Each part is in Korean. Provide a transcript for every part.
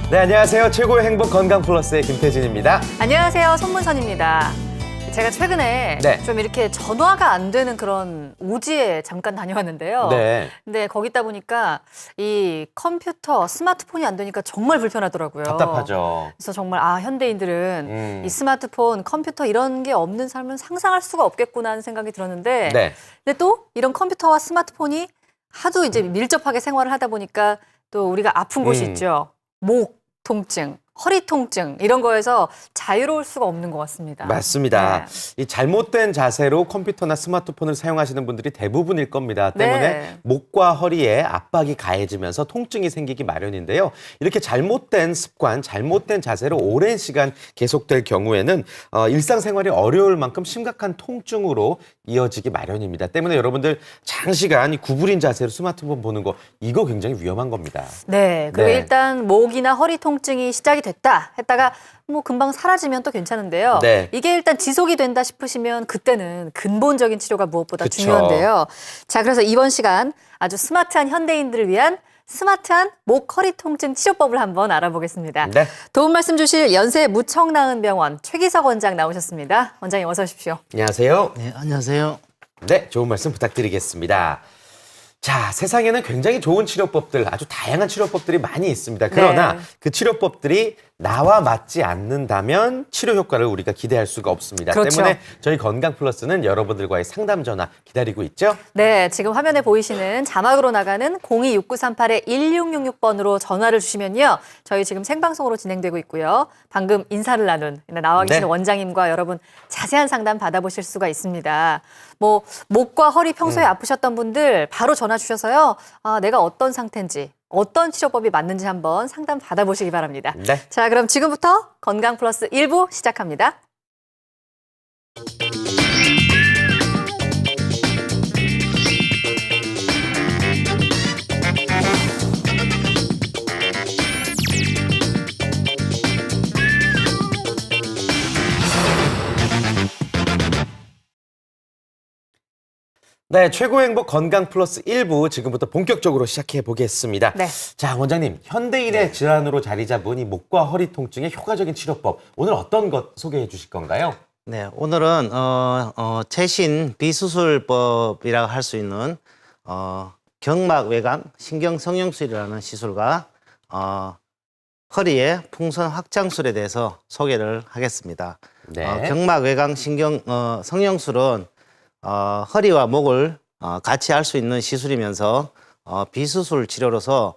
네, 안녕하세요. 최고의 행복 건강 플러스의 김태진입니다. 안녕하세요. 손문선입니다. 제가 최근에 네. 좀 이렇게 전화가 안 되는 그런 오지에 잠깐 다녀왔는데요. 네. 근데 거기 있다 보니까 이 컴퓨터, 스마트폰이 안 되니까 정말 불편하더라고요. 답답하죠. 그래서 정말 현대인들은 음. 이 스마트폰, 컴퓨터 이런 게 없는 삶은 상상할 수가 없겠구나 하는 생각이 들었는데 네. 근데 또 이런 컴퓨터와 스마트폰이 하도 이제 밀접하게 생활을 하다 보니까 또 우리가 아픈 곳이 있죠. 목 통증, 허리 통증 이런 거에서 자유로울 수가 없는 것 같습니다. 맞습니다. 네. 이 잘못된 자세로 컴퓨터나 스마트폰을 사용하시는 분들이 대부분일 겁니다. 때문에 네. 목과 허리에 압박이 가해지면서 통증이 생기기 마련인데요. 이렇게 잘못된 습관, 잘못된 자세로 오랜 시간 계속될 경우에는 일상생활이 어려울 만큼 심각한 통증으로 이어지기 마련입니다. 때문에 여러분들 장시간 이 구부린 자세로 스마트폰 보는 거 이거 굉장히 위험한 겁니다. 네. 그리고 네. 일단 목이나 허리 통증이 시작이 됐다 했다가 뭐 금방 사라지면 또 괜찮은데요. 네. 이게 일단 지속이 된다 싶으시면 그때는 근본적인 치료가 무엇보다 그쵸. 중요한데요. 자, 그래서 이번 시간 아주 스마트한 현대인들을 위한 스마트한 목, 허리 통증 치료법을 한번 알아보겠습니다. 네. 도움 말씀 주실 연세 무청나은병원 최기석 원장 나오셨습니다. 원장님 어서 오십시오. 안녕하세요. 네, 안녕하세요. 네, 좋은 말씀 부탁드리겠습니다. 자, 세상에는 굉장히 좋은 치료법들, 아주 다양한 치료법들이 많이 있습니다. 그러나 네. 그 치료법들이 나와 맞지 않는다면 치료 효과를 우리가 기대할 수가 없습니다. 그렇죠. 때문에 저희 건강 플러스는 여러분들과의 상담 전화 기다리고 있죠. 네, 지금 화면에 보이시는 자막으로 나가는 026938-1666번으로 전화를 주시면요. 저희 지금 생방송으로 진행되고 있고요. 방금 인사를 나눈 나와 계시는 네. 원장님과 여러분 자세한 상담 받아보실 수가 있습니다. 뭐 목과 허리 평소에 아프셨던 분들 바로 전화 주셔서요. 내가 어떤 상태인지 어떤 치료법이 맞는지 한번 상담 받아보시기 바랍니다. 네. 자, 그럼 지금부터 건강 플러스 1부 시작합니다. 네, 최고의 행복 건강 플러스 1부 지금부터 본격적으로 시작해 보겠습니다. 네. 자, 원장님, 현대인의 질환으로 자리 잡은 이 목과 허리 통증의 효과적인 치료법, 오늘 어떤 것 소개해 주실 건가요? 네, 오늘은 최신 비수술법이라고 할 수 있는 경막 외곽 신경 성형술이라는 시술과 허리의 풍선 확장술에 대해서 소개를 하겠습니다. 네. 경막 외곽 신경 성형술은 허리와 목을 같이 할 수 있는 시술이면서 비수술 치료로서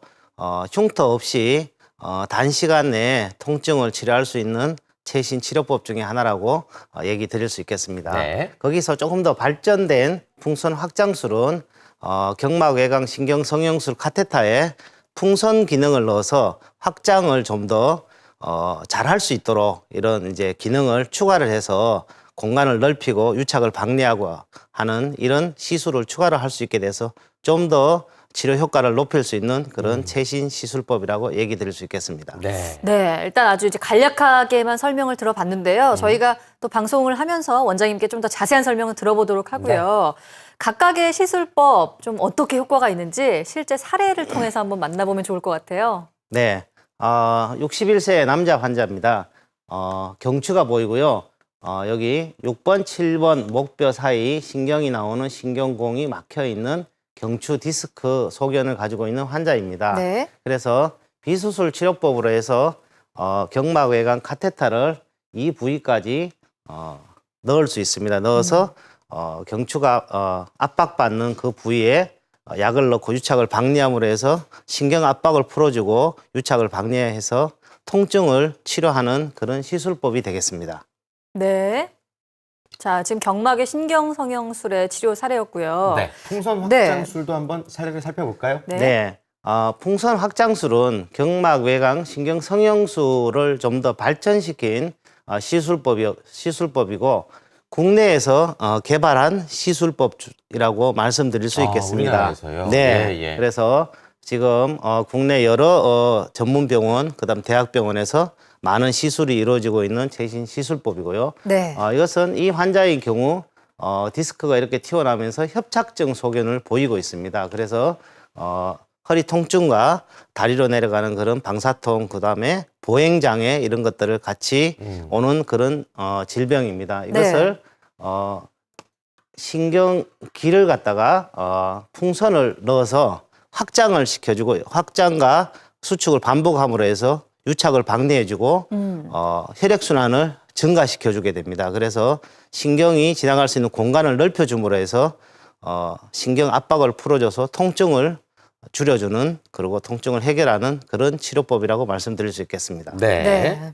흉터 없이 단시간 내에 통증을 치료할 수 있는 최신 치료법 중에 하나라고 얘기 드릴 수 있겠습니다. 네. 거기서 조금 더 발전된 풍선 확장술은 경막 외곽 신경 성형술 카테터에 풍선 기능을 넣어서 확장을 좀 더 잘 할 수 있도록 이런 이제 기능을 추가를 해서 공간을 넓히고 유착을 방리하고 하는 이런 시술을 추가로 할 수 있게 돼서 좀 더 치료 효과를 높일 수 있는 그런 최신 시술법이라고 얘기 드릴 수 있겠습니다. 네. 네, 일단 아주 이제 간략하게만 설명을 들어봤는데요. 저희가 또 방송을 하면서 원장님께 좀 더 자세한 설명을 들어보도록 하고요. 각각의 시술법 좀 어떻게 효과가 있는지 실제 사례를 통해서 한번 만나보면 좋을 것 같아요. 네, 61세 남자 환자입니다. 경추가 보이고요. 여기 6번, 7번 목뼈 사이 신경이 나오는 신경공이 막혀 있는 경추 디스크 소견을 가지고 있는 환자입니다. 네. 그래서 비수술 치료법으로 해서 경막 외곽 카테터를 이 부위까지 넣을 수 있습니다. 넣어서 경추가 압박받는 그 부위에 약을 넣고 유착을 방리함으로 해서 신경 압박을 풀어주고 유착을 방리해서 통증을 치료하는 그런 시술법이 되겠습니다. 네. 자, 지금 경막의 신경성형술의 치료 사례였고요. 네. 풍선 네. 확장술도 한번 사례를 살펴볼까요? 네. 네. 풍선 확장술은 경막 외곽 신경 성형술을 좀 더 발전시킨 시술법이고 국내에서 개발한 시술법이라고 말씀드릴 수 있겠습니다. 우리나라에서요? 네. 예, 예. 그래서 지금 국내 여러 전문 병원, 그다음 대학병원에서 많은 시술이 이루어지고 있는 최신 시술법이고요. 네. 이것은 이 환자의 경우 디스크가 이렇게 튀어나오면서 협착증 소견을 보이고 있습니다. 그래서 허리 통증과 다리로 내려가는 그런 방사통, 그다음에 보행장애 이런 것들을 같이 오는 그런 질병입니다. 이것을 신경기를 갖다가 풍선을 넣어서 확장을 시켜주고 확장과 수축을 반복함으로 해서 유착을 방해해주고 혈액순환을 증가시켜주게 됩니다. 그래서 신경이 지나갈 수 있는 공간을 넓혀줌으로 해서 신경 압박을 풀어줘서 통증을 줄여주는 그리고 통증을 해결하는 그런 치료법이라고 말씀드릴 수 있겠습니다. 네. 네.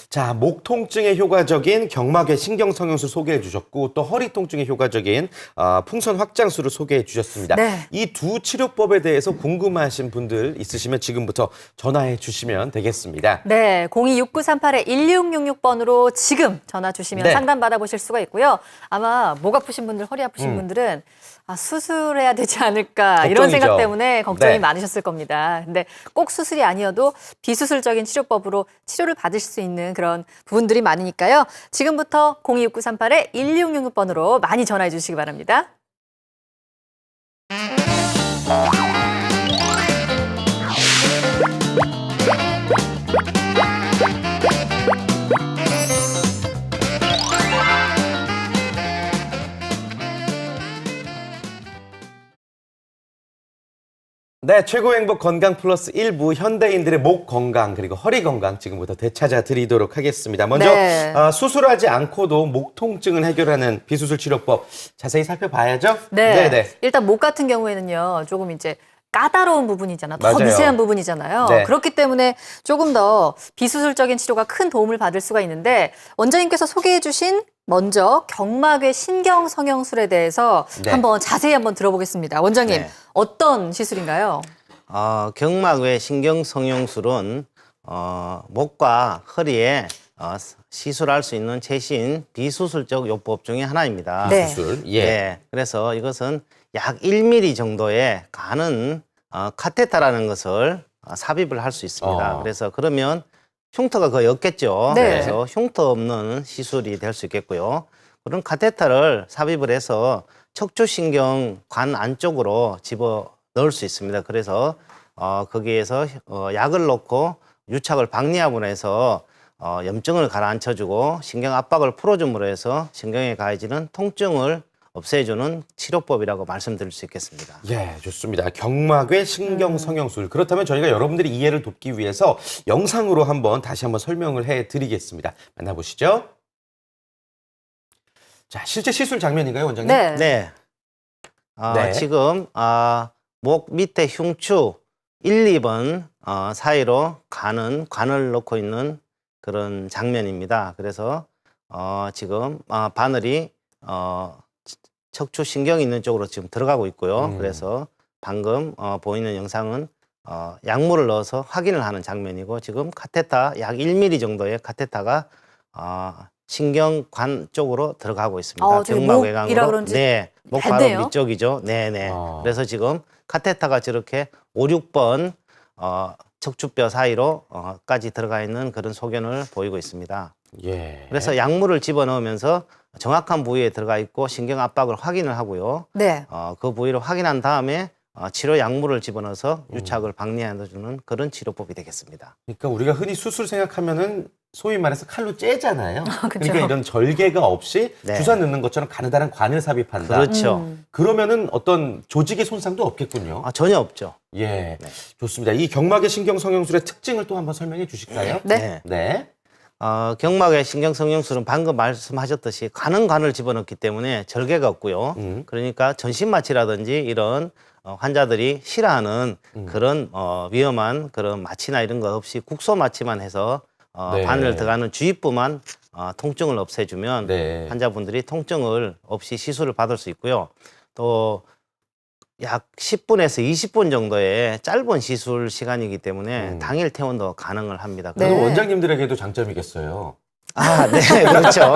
자, 목 통증에 효과적인 경막의 신경성형수 소개해 주셨고 또 허리 통증에 효과적인 풍선 확장술을 소개해 주셨습니다. 네. 이 두 치료법에 대해서 궁금하신 분들 있으시면 지금부터 전화해 주시면 되겠습니다. 네, 026938-1666번으로 지금 전화 주시면 네. 상담 받아보실 수가 있고요. 아마 목 아프신 분들, 허리 아프신 분들은 수술해야 되지 않을까 이런 걱정이죠. 생각 때문에 걱정이 네. 많으셨을 겁니다. 근데 꼭 수술이 아니어도 비수술적인 치료법으로 치료를 받으실 수 있는 그런 부분들이 많으니까요. 지금부터 026938-1666번으로 많이 전화해 주시기 바랍니다. 네, 최고 행복 건강 플러스 1부 현대인들의 목 건강 그리고 허리 건강 지금부터 되찾아 드리도록 하겠습니다. 먼저 네. 수술하지 않고도 목 통증을 해결하는 비수술 치료법 자세히 살펴봐야죠. 네. 네. 일단 목 같은 경우에는요, 조금 이제 까다로운 부분이잖아요. 더 맞아요. 미세한 부분이잖아요. 네. 그렇기 때문에 조금 더 비수술적인 치료가 큰 도움을 받을 수가 있는데 원장님께서 소개해 주신 먼저 경막의 신경성형술에 대해서 네. 자세히 한번 들어보겠습니다. 원장님, 네. 어떤 시술인가요? 경막외 신경성형술은 목과 허리에 시술할 수 있는 최신 비수술적 요법 중에 하나입니다. 네. 수술. 예. 네, 그래서 이것은 약 1mm 정도의 가는 카테타라는 것을 삽입을 할 수 있습니다. 그래서 그러면 흉터가 거의 없겠죠. 네. 그래서 흉터 없는 시술이 될 수 있겠고요. 그런 카테타를 삽입을 해서 척추신경 관 안쪽으로 집어 넣을 수 있습니다. 그래서 거기에서 약을 넣고 유착을 방리함으로 해서 염증을 가라앉혀주고 신경 압박을 풀어줌으로 해서 신경에 가해지는 통증을 없애주는 치료법이라고 말씀드릴 수 있겠습니다. 예, 좋습니다. 경막외 신경성형술. 그렇다면 저희가 여러분들이 이해를 돕기 위해서 영상으로 다시 한번 설명을 해드리겠습니다. 만나보시죠. 자, 실제 시술 장면인가요, 원장님? 네. 네. 네. 지금 목 밑에 흉추 1, 2번 사이로 관을 넣고 있는 그런 장면입니다. 그래서 지금 바늘이 척추 신경이 있는 쪽으로 지금 들어가고 있고요. 그래서 방금 보이는 영상은 약물을 넣어서 확인을 하는 장면이고 지금 카테타 약 1mm 정도의 카테타가 신경관 쪽으로 들어가고 있습니다. 저기 경막 목이라 외곽으로. 그런지 네, 목 바로 얇네요. 밑쪽이죠. 네네. 그래서 지금 카테타가 저렇게 5, 6번 척추뼈 사이로까지 들어가 있는 그런 소견을 보이고 있습니다. 예. 그래서 약물을 집어넣으면서 정확한 부위에 들어가 있고 신경 압박을 확인을 하고요. 네. 그 부위를 확인한 다음에 치료 약물을 집어넣어서 유착을 방리해주는 그런 치료법이 되겠습니다. 그러니까 우리가 흔히 수술 생각하면은 소위 말해서 칼로 째잖아요. 그쵸. 그러니까 이런 절개가 없이 네. 주사 넣는 것처럼 가느다란 관을 삽입한다. 그렇죠. 그러면은 어떤 조직의 손상도 없겠군요. 전혀 없죠. 예, 좋습니다. 이 경막의 신경성형술의 특징을 또 한번 설명해 주실까요? 네. 네. 경막의 신경성형술은 방금 말씀하셨듯이 가는 관을 집어넣기 때문에 절개가 없고요. 그러니까 전신마취라든지 이런 환자들이 싫어하는 그런 위험한 그런 마취나 이런 거 없이 국소마취만 해서 네. 바늘 들어가는 주입부만 통증을 없애주면 네. 환자분들이 통증을 없이 시술을 받을 수 있고요. 또 약 10분에서 20분 정도의 짧은 시술 시간이기 때문에 당일 퇴원도 가능을 합니다. 네. 그리고 원장님들에게도 장점이겠어요. 네, 그렇죠.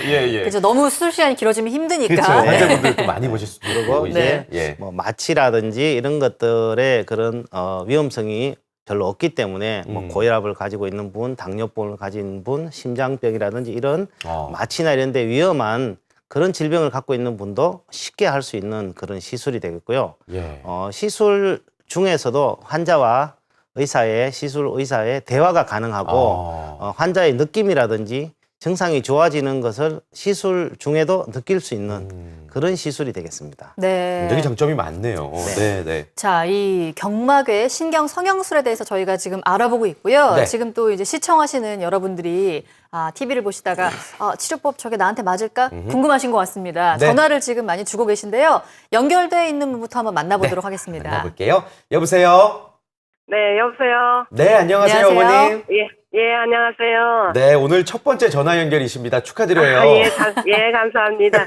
예, 예. 그죠. 너무 수술 시간이 길어지면 힘드니까. 그렇죠. 네. 환자분들도 많이 보실 수도 있고 그리고 이제 네. 예. 뭐 마취라든지 이런 것들의 그런 위험성이 별로 없기 때문에 뭐 고혈압을 가지고 있는 분, 당뇨병을 가진 분, 심장병이라든지 이런 마취나 이런 데 위험한 그런 질병을 갖고 있는 분도 쉽게 할 수 있는 그런 시술이 되겠고요. 예. 시술 중에서도 환자와 시술 의사의 대화가 가능하고 환자의 느낌이라든지 증상이 좋아지는 것을 시술 중에도 느낄 수 있는 그런 시술이 되겠습니다. 네. 굉장히 장점이 많네요. 네, 네. 자, 이 경막의 신경 성형술에 대해서 저희가 지금 알아보고 있고요. 네. 지금 또 이제 시청하시는 여러분들이 TV를 보시다가 치료법 저게 나한테 맞을까 궁금하신 것 같습니다. 네. 전화를 지금 많이 주고 계신데요. 연결돼 있는 분부터 한번 만나보도록 하겠습니다. 만나볼게요. 여보세요? 네, 여보세요. 네, 안녕하세요, 안녕하세요. 어머님. 예, 안녕하세요. 네, 오늘 첫 번째 전화 연결이십니다. 축하드려요. 감사합니다.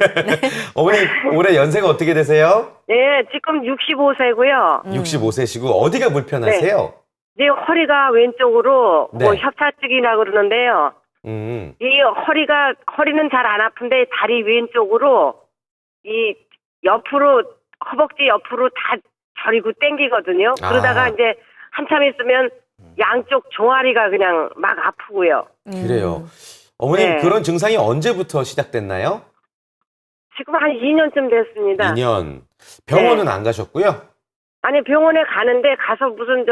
어머님, 올해 연세가 어떻게 되세요? 예, 지금 65세고요. 65세시고 어디가 불편하세요? 이제 허리가 왼쪽으로 네. 협착증이라고 그러는데요. 이 허리는 잘 안 아픈데 다리 왼쪽으로 이 옆으로 허벅지 옆으로 다 저리고 땡기거든요. 그러다가 이제 한참 있으면 양쪽 종아리가 그냥 막 아프고요. 그래요. 어머님, 네. 그런 증상이 언제부터 시작됐나요? 지금 한 2년쯤 됐습니다. 2년. 병원은 안 가셨고요? 아니 병원에 가는데 가서 무슨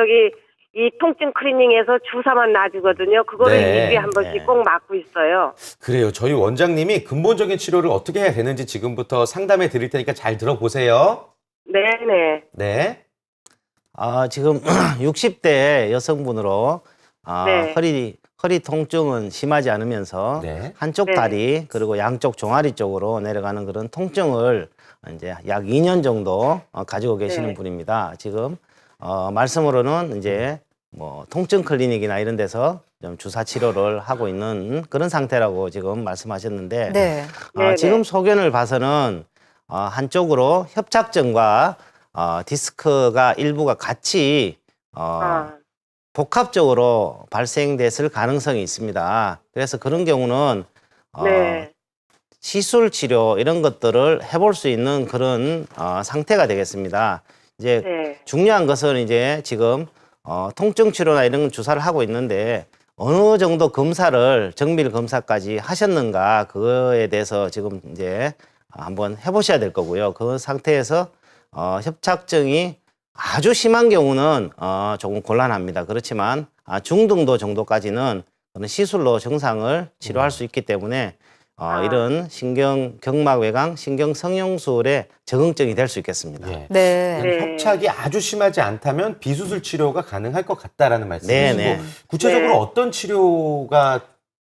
이 통증 클리닉에서 주사만 놔주거든요. 그거를 네. 2주에 한 번씩 꼭 맞고 있어요. 그래요. 저희 원장님이 근본적인 치료를 어떻게 해야 되는지 지금부터 상담해 드릴 테니까 잘 들어보세요. 네네. 네. 지금 60대 여성분으로 네. 허리 통증은 심하지 않으면서 네. 한쪽 네. 다리 그리고 양쪽 종아리 쪽으로 내려가는 그런 통증을 이제 약 2년 정도 가지고 계시는 네. 분입니다. 지금 말씀으로는 이제 뭐 통증 클리닉이나 이런 데서 좀 주사 치료를 하고 있는 그런 상태라고 지금 말씀하셨는데 네. 네네. 지금 소견을 봐서는 한쪽으로 협착증과 디스크가 일부가 같이 복합적으로 발생됐을 가능성이 있습니다. 그래서 그런 경우는 네. 시술 치료 이런 것들을 해볼 수 있는 그런 상태가 되겠습니다. 이제 네. 중요한 것은 이제 지금 통증 치료나 이런 주사를 하고 있는데 어느 정도 검사를 정밀 검사까지 하셨는가 그거에 대해서 지금 이제 한번 해보셔야 될 거고요. 그 상태에서 협착증이 아주 심한 경우는 조금 곤란합니다. 그렇지만 중등도 정도까지는 그런 시술로 증상을 치료할 수 있기 때문에 이런 경막외강 신경성형술에 적응증이 될 수 있겠습니다. 예. 네. 네. 협착이 아주 심하지 않다면 비수술 치료가 가능할 것 같다라는 말씀이시고 네, 네. 구체적으로 네. 어떤 치료가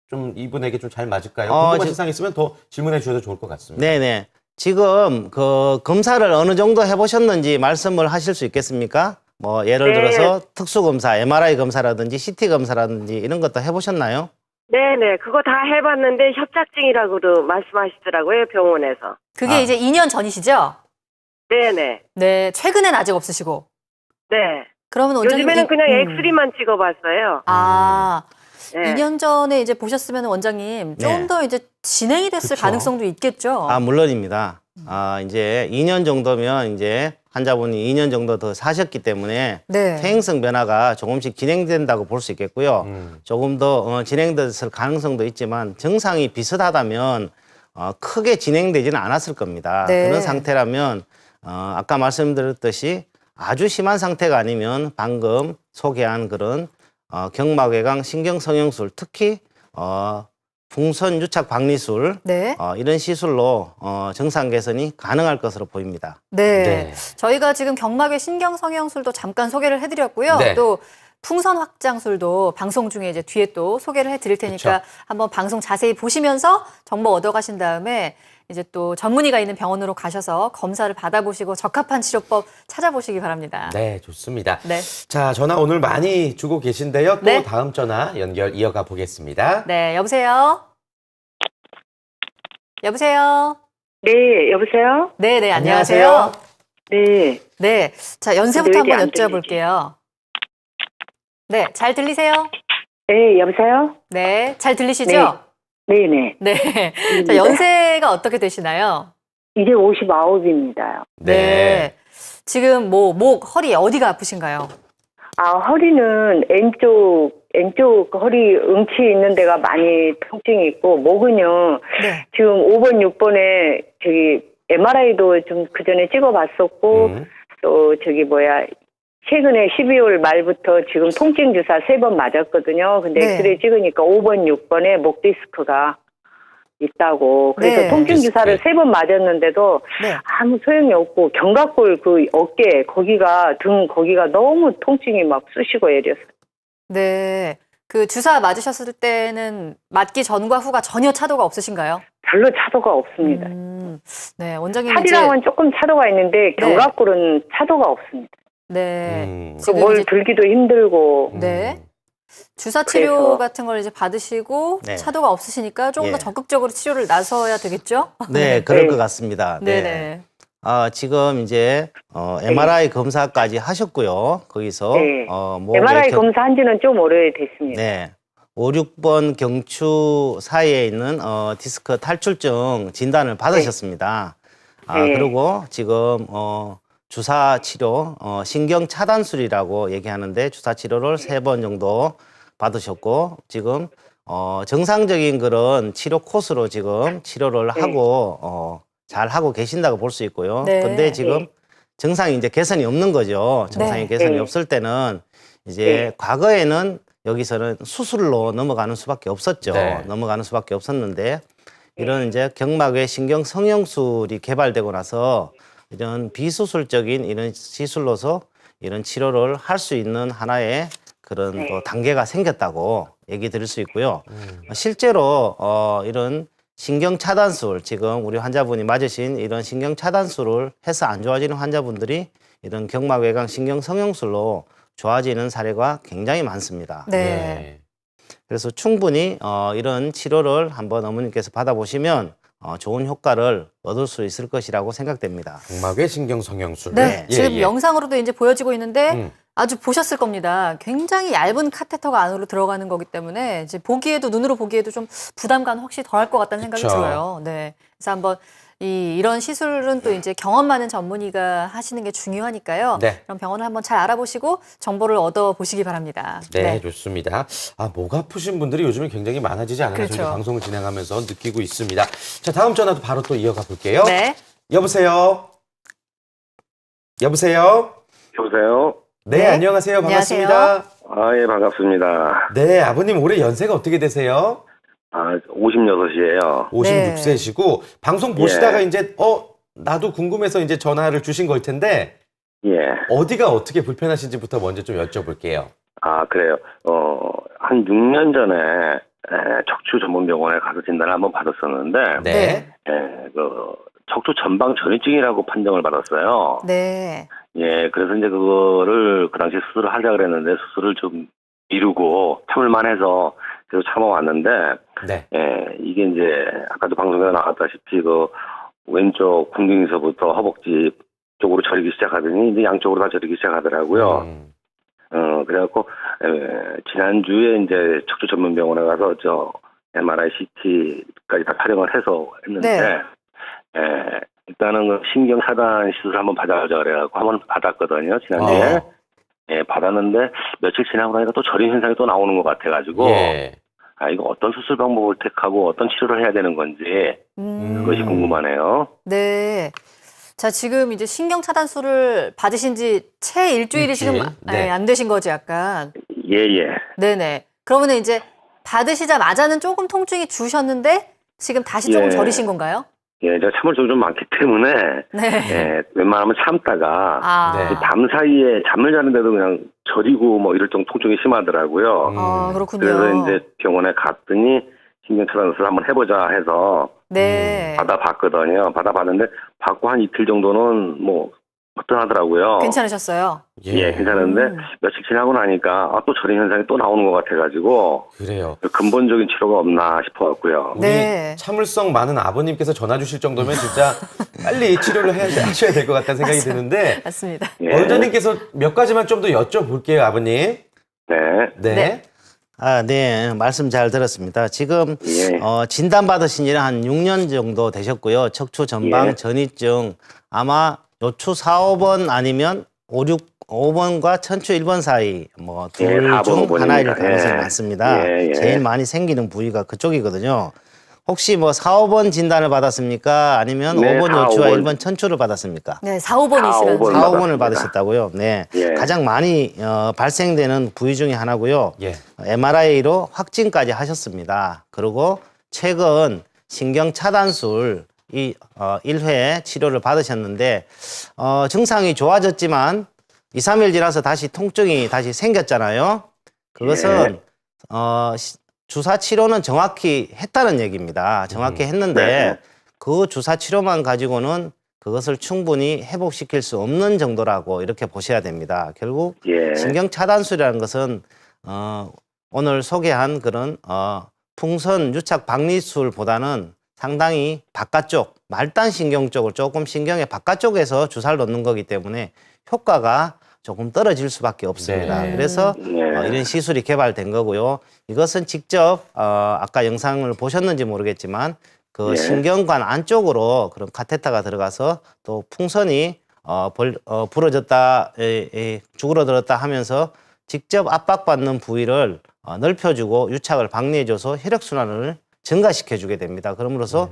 좀 이분에게 좀 잘 맞을까요? 궁금하신 사항 있으면 더 질문해 주셔도 좋을 것 같습니다. 네네. 지금 그 검사를 어느 정도 해보셨는지 말씀을 하실 수 있겠습니까? 뭐 예를 네. 들어서 특수검사, MRI 검사라든지 CT 검사라든지 이런 것도 해보셨나요? 네네. 그거 다 해봤는데 협착증이라고 말씀하시더라고요. 병원에서. 그게 이제 2년 전이시죠? 네네. 네. 최근엔 아직 없으시고. 네. 그러면 원장님 요즘에는 그냥 엑스리만 찍어봤어요. 네. 2년 전에 이제 보셨으면 원장님 좀 네. 더 이제 진행이 됐을 그쵸. 가능성도 있겠죠. 물론입니다. 이제 2년 정도면 이제 환자분이 2년 정도 더 사셨기 때문에 네. 퇴행성 변화가 조금씩 진행된다고 볼 수 있겠고요. 음. 조금 더 진행됐을 가능성도 있지만 증상이 비슷하다면 크게 진행되지는 않았을 겁니다. 네. 그런 상태라면 아까 말씀드렸듯이 아주 심한 상태가 아니면 방금 소개한 그런 경막외강 신경성형술 특히 풍선 유착 박리술 네. 이런 시술로 증상 개선이 가능할 것으로 보입니다. 네. 네. 저희가 지금 경막의 신경성형술도 잠깐 소개를 해드렸고요. 네. 또 풍선 확장술도 방송 중에 이제 뒤에 또 소개를 해드릴 테니까 그쵸. 한번 방송 자세히 보시면서 정보 얻어가신 다음에 이제 또 전문의가 있는 병원으로 가셔서 검사를 받아보시고 적합한 치료법 찾아보시기 바랍니다. 네, 좋습니다. 네. 자, 전화 오늘 많이 주고 계신데요. 또 네. 다음 전화 연결 이어가 보겠습니다. 네, 여보세요? 여보세요? 네, 여보세요? 네, 네, 안녕하세요. 네. 네, 자, 연세부터 근데 왜 한번 이게 안 여쭤볼게요. 네, 잘 들리세요? 네, 여보세요? 네, 잘 들리시죠? 네네. 네. 자, 연세가 어떻게 되시나요? 이제 59입니다. 네. 지금 뭐, 목, 허리 어디가 아프신가요? 허리는 왼쪽 허리 응치 있는 데가 많이 통증이 있고, 목은요, 네. 지금 5번, 6번에 MRI도 좀 그전에 찍어봤었고, 또 최근에 12월 말부터 지금 통증 주사 3번 맞았거든요. 근데 네. 엑스레이 찍으니까 5번, 6번에 목 디스크가 있다고. 그래서 네. 통증 주사를 디스크. 3번 맞았는데도 네. 아무 소용이 없고 견갑골 그 어깨 거기가 등 거기가 너무 통증이 막 쑤시고 애렸어요. 네. 그 주사 맞으셨을 때는 맞기 전과 후가 전혀 차도가 없으신가요? 별로 차도가 없습니다. 네, 원장님 팔이랑은 조금 차도가 있는데 견갑골은 차도가 없습니다. 네. 그 지금 뭘 이제 들기도 힘들고. 네. 주사 치료 그래서- 같은 걸 이제 받으시고 네. 차도가 없으시니까 조금 더 예. 적극적으로 치료를 나서야 되겠죠? 네, 그럴 네. 것 같습니다. 네, 네. 지금 이제 MRI 검사까지 하셨고요. 거기서 네. 목에 MRI 검사한 지는 좀 오래됐습니다. 네. 5, 6번 경추 사이에 있는 디스크 탈출증 진단을 받으셨습니다. 네. 그리고 지금 주사 치료, 신경 차단술이라고 얘기하는데 주사 치료를 3번 정도 받으셨고 지금 정상적인 그런 치료 코스로 지금 치료를 네. 하고 잘 하고 계신다고 볼 수 있고요. 네. 근데 지금 네. 정상이 이제 개선이 없는 거죠. 정상이 네. 개선이 네. 없을 때는 이제 네. 과거에는 여기서는 수술로 넘어가는 수밖에 없었죠. 네. 넘어가는 수밖에 없었는데 이런 이제 경막외 신경 성형술이 개발되고 나서 이런 비수술적인 이런 시술로서 이런 치료를 할 수 있는 하나의 그런 네. 또 단계가 생겼다고 얘기 드릴 수 있고요. 실제로 이런 신경 차단술, 지금 우리 환자분이 맞으신 이런 신경 차단술을 해서 안 좋아지는 환자분들이 이런 경막외곽 신경 성형술로 좋아지는 사례가 굉장히 많습니다. 네. 그래서 충분히 이런 치료를 한번 어머님께서 받아보시면 좋은 효과를 얻을 수 있을 것이라고 생각됩니다. 경막외 신경 성형술. 네. 예, 지금 예. 영상으로도 이제 보여지고 있는데 음. 아주 보셨을 겁니다. 굉장히 얇은 카테터가 안으로 들어가는 거기 때문에 이제 보기에도 눈으로 보기에도 좀 부담감 확실히 덜할 것 같다는 생각이 그쵸. 들어요. 네. 그래서 한번 이런 시술은 또 이제 경험 많은 전문의가 하시는 게 중요하니까요. 네. 그럼 병원을 한번 잘 알아보시고 정보를 얻어 보시기 바랍니다. 네, 좋습니다. 목 아프신 분들이 요즘에 굉장히 많아지지 않았나 그렇죠. 저희도 방송을 진행하면서 느끼고 있습니다. 자, 다음 전화도 바로 또 이어가 볼게요. 네. 여보세요? 여보세요? 여보세요? 네, 네. 안녕하세요. 안녕하세요. 반갑습니다. 예, 반갑습니다. 네, 아버님 올해 연세가 어떻게 되세요? 56이에요. 56세시고 방송 보시다가 이제 나도 궁금해서 이제 전화를 주신 걸 텐데 예. 어디가 어떻게 불편하신지부터 먼저 좀 여쭤볼게요. 그래요. 한 6년 전에 척추 전문 병원에 가서 진단을 한번 받았었는데, 네. 척추 전방 전이증이라고 판정을 받았어요. 네. 예, 그래서 이제 그거를 그 당시 수술을 하자 그랬는데 수술을 좀 미루고 참을만 해서 계속 참아왔는데, 네. 이게 이제 아까도 방송에 나왔다시피 그 왼쪽 궁둥이서부터 허벅지 쪽으로 저리기 시작하더니 이제 양쪽으로 다 저리기 시작하더라고요. 그래갖고 지난주에 이제 척추 전문 병원에 가서 MRI, CT까지 다 촬영을 해서 했는데 일단은 그 신경 차단 시술 한번 받아보자 그래갖고 한번 받았거든요. 지난주에. 예, 받았는데 며칠 지나고 나니까 또 저림 현상이 또 나오는 것 같아가지고 예. 이거 어떤 수술 방법을 택하고 어떤 치료를 해야 되는 건지 그것이 궁금하네요. 네. 자, 지금 이제 신경 차단술을 받으신 지 채 일주일이 지금 네. 안 되신 거지, 약간. 예. 네네. 그러면은 이제 받으시자마자는 조금 통증이 주셨는데 지금 다시 조금 예. 저리신 건가요? 예, 제가 참을 점이 좀 많기 때문에 네. 웬만하면 참다가 네. 밤 사이에 잠을 자는데도 그냥 저리고 뭐 이럴 정도 통증이 심하더라고요. 그렇군요. 그래서 이제 병원에 갔더니 신경 차단술 한번 해보자 해서 네. 받아봤거든요. 받아봤는데 받고 한 이틀 정도는 뭐 어떠하더라고요. 괜찮으셨어요? 예, 괜찮은데 며칠 지나고 나니까 또 저림 현상이 또 나오는 것 같아가지고 그래요. 근본적인 치료가 없나 싶어갖고요. 우리 네. 참을성 많은 아버님께서 전화 주실 정도면 진짜 빨리 치료를 하셔야 될 것 같다는 생각이 드는데 맞습니다. 예. 원장님께서 몇 가지만 좀 더 여쭤볼게요, 아버님. 네. 네. 네, 말씀 잘 들었습니다. 지금 예. 진단받으신 지는 한 6년 정도 되셨고요. 척추 전방 예. 전이증 아마 요추 4, 5번 아니면 5번과 천추 1번 사이 뭐 둘 예, 4번, 중 5번입니다. 하나일 가능성이 예. 많습니다. 예, 예. 제일 많이 생기는 부위가 그쪽이거든요. 혹시 뭐 4, 5번 진단을 받았습니까? 아니면 네, 5번 4, 요추와 5번. 1번 천추를 받았습니까? 네, 4, 5번이시라는 4, 5번. 4, 5번을 받았습니다. 받으셨다고요? 네. 예. 가장 많이 발생되는 부위 중에 하나고요. 예. MRI로 확진까지 하셨습니다. 그리고 최근 신경 차단술 1회 치료를 받으셨는데 증상이 좋아졌지만 2, 3일 지나서 다시 통증이 다시 생겼잖아요. 그것은 주사 치료는 정확히 했다는 얘기입니다. 정확히 했는데 네. 그 주사 치료만 가지고는 그것을 충분히 회복시킬 수 없는 정도라고 이렇게 보셔야 됩니다. 결국 예. 신경 차단술이라는 것은 오늘 소개한 그런 풍선 유착 박리술보다는 상당히 바깥쪽 말단 신경 쪽을 조금 신경의 바깥쪽에서 주사를 놓는 거기 때문에 효과가 조금 떨어질 수밖에 없습니다. 네. 그래서 네. 이런 시술이 개발된 거고요. 이것은 직접 아까 영상을 보셨는지 모르겠지만 그 예. 신경관 안쪽으로 그런 카테터가 들어가서 또 풍선이 부러졌다, 쭈그러들었다 하면서 직접 압박받는 부위를 넓혀주고 유착을 박리해줘서 혈액순환을 증가시켜주게 됩니다. 그럼으로써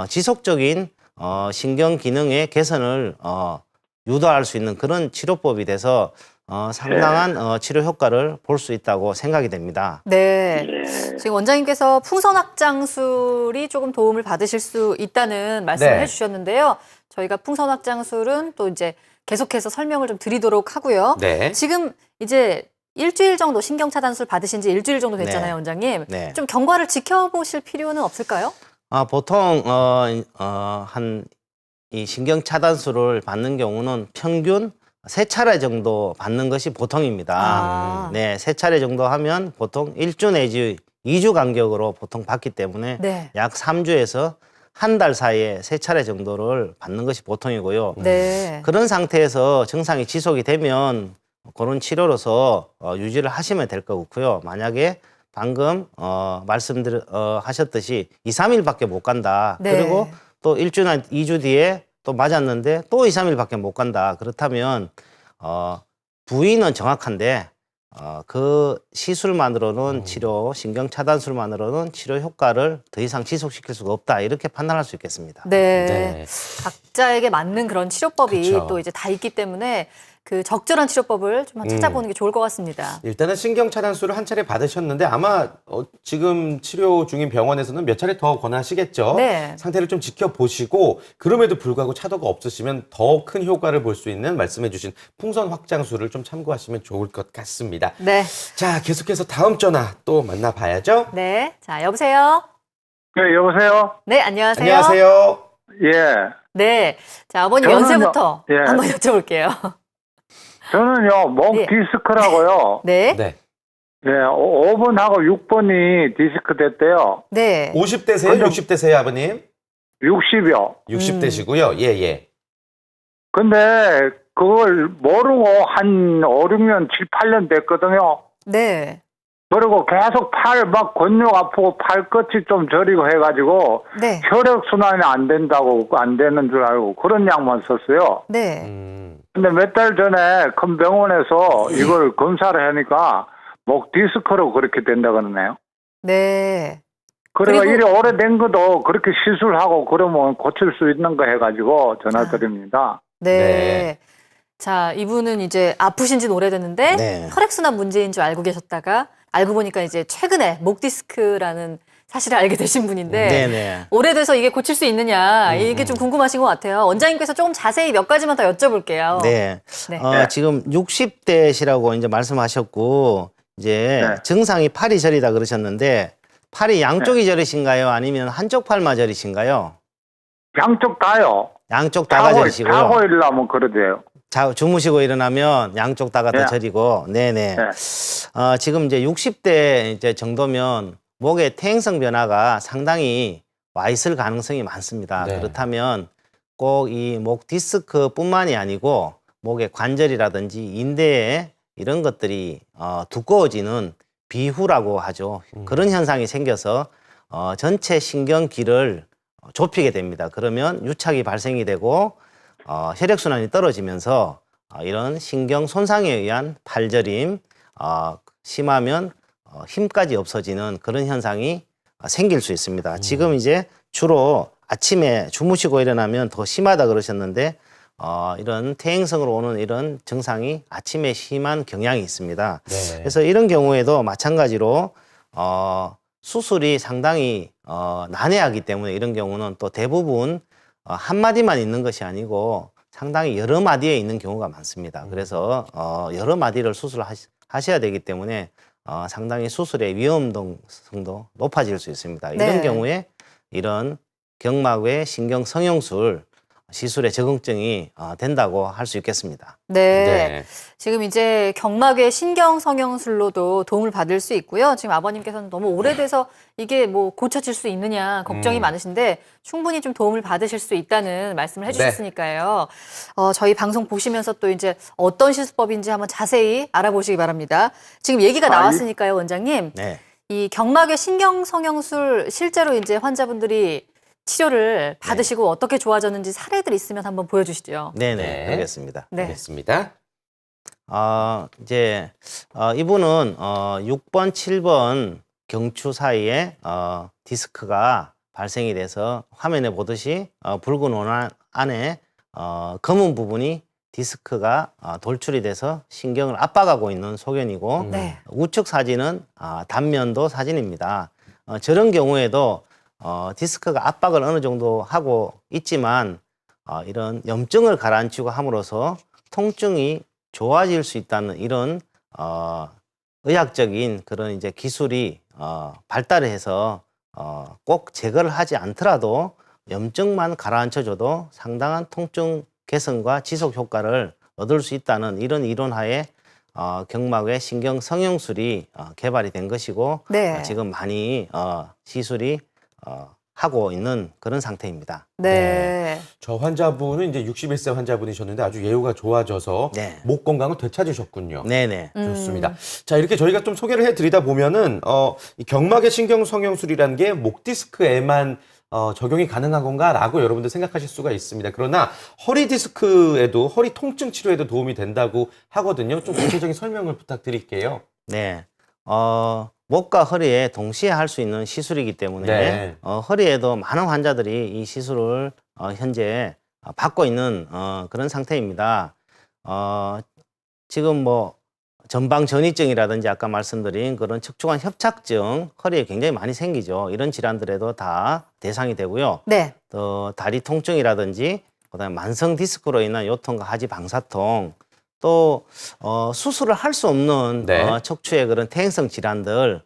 지속적인 신경 기능의 개선을 유도할 수 있는 그런 치료법이 돼서 상당한 치료 효과를 볼 수 있다고 생각이 됩니다. 네. 예. 지금 원장님께서 풍선 확장술이 조금 도움을 받으실 수 있다는 말씀을 네. 해주셨는데요. 저희가 풍선 확장술은 또 이제 계속해서 설명을 좀 드리도록 하고요. 네. 지금 이제 일주일 정도 신경 차단술 받으신 지 일주일 정도 됐잖아요, 네. 원장님. 네. 좀 경과를 지켜보실 필요는 없을까요? 보통 한 이 신경 차단술을 받는 경우는 평균 3차례 정도 받는 것이 보통입니다. 아. 네, 3차례 정도 하면 보통 1주 내지 2주 간격으로 보통 받기 때문에 네. 약 3주에서 한 달 사이에 3차례 정도를 받는 것이 보통이고요. 네. 그런 상태에서 증상이 지속이 되면 그런 치료로서 유지를 하시면 될 것 같고요. 만약에 방금 하셨듯이 2, 3일밖에 못 간다. 네. 그리고 또 1주나 2주 뒤에 또 맞았는데 또 2, 3일밖에 못 간다. 그렇다면 부위는 정확한데 그 시술만으로는 치료, 신경 차단술만으로는 치료 효과를 더 이상 지속시킬 수가 없다. 이렇게 판단할 수 있겠습니다. 네. 네. 각자에게 맞는 그런 치료법이 그쵸. 또 이제 다 있기 때문에 그 적절한 치료법을 좀 찾아보는 게 좋을 것 같습니다. 일단은 신경 차단술을 한 차례 받으셨는데 아마 지금 치료 중인 병원에서는 몇 차례 더 권하시겠죠. 네. 상태를 좀 지켜보시고 그럼에도 불구하고 차도가 없으시면 더 큰 효과를 볼 수 있는 말씀해주신 풍선 확장술을 좀 참고하시면 좋을 것 같습니다. 네. 자, 계속해서 다음 전화 또 만나봐야죠. 네. 자, 여보세요? 네, 여보세요? 네, 안녕하세요. 안녕하세요. 예. 네. 자, 아버님 저는요- 연세부터 예. 한번 여쭤볼게요. 저는요, 목 예. 디스크라고요. 네. 네. 네, 5번하고 6번이 디스크 됐대요. 네. 50대세요? 60대세요, 아버님? 60이요. 60대시고요. 예, 예. 근데 그걸 모르고 한 5, 6년, 7, 8년 됐거든요. 네. 그리고 계속 막 근육 아프고 팔 끝이 좀 저리고 해가지고 네. 혈액순환이 안 된다고, 안 되는 줄 알고 그런 약만 썼어요. 네. 근데 몇 달 전에 큰 병원에서 이걸 검사를 하니까 목 디스크로 그렇게 된다 그러네요. 네. 그리고 그리고- 이래 오래된 것도 그렇게 시술하고 그러면 고칠 수 있는 거 해가지고 전화드립니다. 네. 네. 자, 이분은 이제 아프신 지는 오래됐는데 네. 혈액순환 문제인 줄 알고 계셨다가 알고 보니까 이제 최근에 목 디스크라는 사실을 알게 되신 분인데 네네. 오래돼서 이게 고칠 수 있느냐 이게 좀 궁금하신 것 같아요. 원장님께서 조금 자세히 몇 가지만 더 여쭤볼게요. 네. 네. 지금 60대시라고 이제 말씀하셨고, 이제 네. 증상이 팔이 저리다 그러셨는데, 팔이 양쪽이 저리신가요? 아니면 한쪽 팔만 저리신가요? 양쪽 다요. 양쪽 다가 자고 저리시고요. 일라면 그러대요. 주무시고 일어나면 양쪽 다가 더 네. 저리고, 네네. 지금 이제 60대 이제 정도면 목의 퇴행성 변화가 상당히 와 있을 가능성이 많습니다. 네. 그렇다면 꼭 이 목 디스크뿐만이 아니고 목의 관절이라든지 인대에 이런 것들이 두꺼워지는 비후라고 하죠. 그런 현상이 생겨서 전체 신경기를 좁히게 됩니다. 그러면 유착이 발생이 되고 혈액순환이 떨어지면서 이런 신경 손상에 의한 팔저림, 심하면 힘까지 없어지는 그런 현상이 생길 수 있습니다. 지금 이제 주로 아침에 주무시고 일어나면 더 심하다 그러셨는데 이런 퇴행성으로 오는 이런 증상이 아침에 심한 경향이 있습니다. 네. 그래서 이런 경우에도 마찬가지로 수술이 상당히 난해하기 때문에 이런 경우는 또 대부분 한 마디만 있는 것이 아니고 상당히 여러 마디에 있는 경우가 많습니다. 그래서 여러 마디를 수술하셔야 되기 때문에 상당히 수술의 위험성도 높아질 수 있습니다. 이런 네. 경우에 이런 경막외 신경 성형술 시술의 적응증이 된다고 할 수 있겠습니다. 네. 네. 지금 이제 경막의 신경 성형술로도 도움을 받을 수 있고요. 지금 아버님께서는 너무 오래돼서 이게 뭐 고쳐질 수 있느냐 걱정이 많으신데 충분히 좀 도움을 받으실 수 있다는 말씀을 해주셨으니까요. 저희 방송 보시면서 또 이제 어떤 시술법인지 한번 자세히 알아보시기 바랍니다. 지금 얘기가 나왔으니까요, 원장님. 네. 이 경막의 신경 성형술 실제로 이제 환자분들이 치료를 받으시고 어떻게 좋아졌는지 사례들 있으면 한번 보여주시죠. 네네, 네. 알겠습니다. 네. 알겠습니다. 이제 이분은 6번, 7번 경추 사이에 디스크가 발생이 돼서 화면에 보듯이 붉은 원 안에 검은 부분이 디스크가 돌출이 돼서 신경을 압박하고 있는 소견이고 네. 우측 사진은 단면도 사진입니다. 저런 경우에도 디스크가 압박을 어느 정도 하고 있지만 이런 염증을 가라앉히고 함으로써 통증이 좋아질 수 있다는 이런 의학적인 그런 이제 기술이 발달을 해서 꼭 제거를 하지 않더라도 염증만 가라앉혀줘도 상당한 통증 개선과 지속 효과를 얻을 수 있다는 이런 이론하에 경막외 신경 성형술이 개발이 된 것이고 네. 지금 많이 시술이 하고 있는 그런 상태입니다. 네. 저 환자분은 이제 61세 환자분이셨는데 아주 예후가 좋아져서 네. 목 건강을 되찾으셨군요. 네네. 좋습니다. 자, 이렇게 저희가 좀 소개를 해드리다 보면은, 이 경막의 신경 성형술이라는 게 목 디스크에만 적용이 가능한 건가라고 여러분들 생각하실 수가 있습니다. 그러나 허리 디스크에도, 허리 통증 치료에도 도움이 된다고 하거든요. 좀 구체적인 설명을 부탁드릴게요. 네. 목과 허리에 동시에 할 수 있는 시술이기 때문에 네. 허리에도 많은 환자들이 이 시술을 현재 받고 있는 그런 상태입니다. 지금 뭐 전방 전이증이라든지 아까 말씀드린 그런 척추관 협착증 허리에 굉장히 많이 생기죠. 이런 질환들에도 다 대상이 되고요. 네. 또 다리 통증이라든지 그다음에 만성 디스크로 인한 요통과 하지 방사통 또 수술을 할 수 없는 네. 척추의 그런 퇴행성 질환들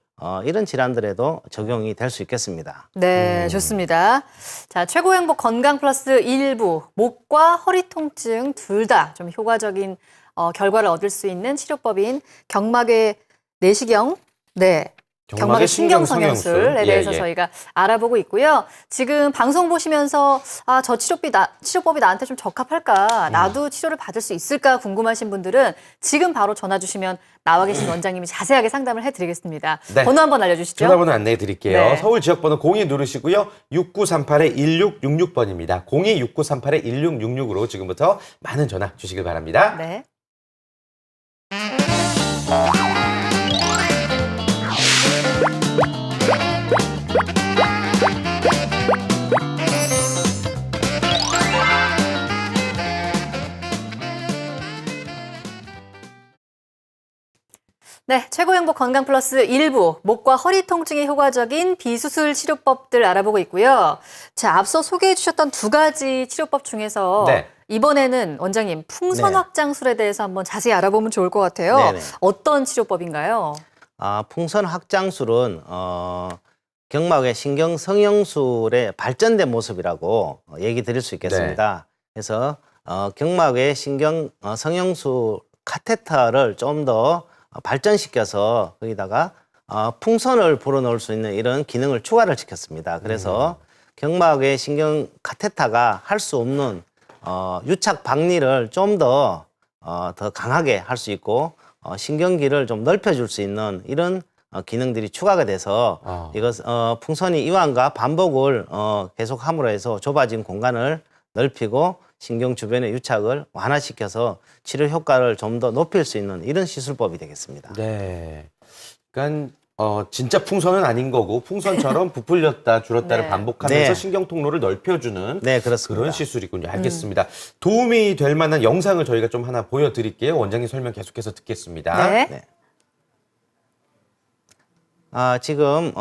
이런 질환들에도 적용이 될 수 있겠습니다. 네, 좋습니다. 자, 최고 행복 건강 플러스 1부 목과 허리 통증 둘 다 좀 효과적인 결과를 얻을 수 있는 치료법인 경막외 내시경, 네. 경막의 신경 성형술에 대해서 예, 예. 저희가 알아보고 있고요. 지금 방송 보시면서 저 치료법이 나한테 좀 적합할까? 나도 치료를 받을 수 있을까? 궁금하신 분들은 지금 바로 전화 주시면 나와 계신 원장님이 자세하게 상담을 해드리겠습니다. 네. 번호 한번 알려주시죠. 전화번호 안내해 드릴게요. 네. 서울 지역번호 02 누르시고요. 6938-1666번입니다. 02-6938-1666으로 지금부터 많은 전화 주시길 바랍니다. 네. 네, 최고 행복 건강 플러스 1부 목과 허리 통증에 효과적인 비수술 치료법들 알아보고 있고요. 자, 앞서 소개해 주셨던 두 가지 치료법 중에서 네. 이번에는 원장님 풍선 네. 확장술에 대해서 한번 자세히 알아보면 좋을 것 같아요. 네네. 어떤 치료법인가요? 풍선 확장술은 경막의 신경 성형술의 발전된 모습이라고 얘기 드릴 수 있겠습니다. 그래서 경막의 신경 성형술 카테터를 좀 더 발전시켜서 거기다가 풍선을 불어넣을 수 있는 이런 기능을 추가를 시켰습니다. 그래서 경막의 신경 카테터가 할 수 없는 유착 박리를 좀 더 강하게 할 수 있고 신경기를 좀 넓혀줄 수 있는 이런 기능들이 추가가 돼서 풍선이 이완과 반복을 계속함으로 해서 좁아진 공간을 넓히고 신경 주변의 유착을 완화시켜서 치료 효과를 좀 더 높일 수 있는 이런 시술법이 되겠습니다. 네. 그러니까 진짜 풍선은 아닌 거고 풍선처럼 부풀렸다 줄었다를 네. 반복하면서 네. 신경 통로를 넓혀주는 네, 그렇습니다. 그런 시술이군요. 알겠습니다. 도움이 될 만한 영상을 저희가 좀 하나 보여드릴게요. 원장님 설명 계속해서 듣겠습니다. 네. 네. 지금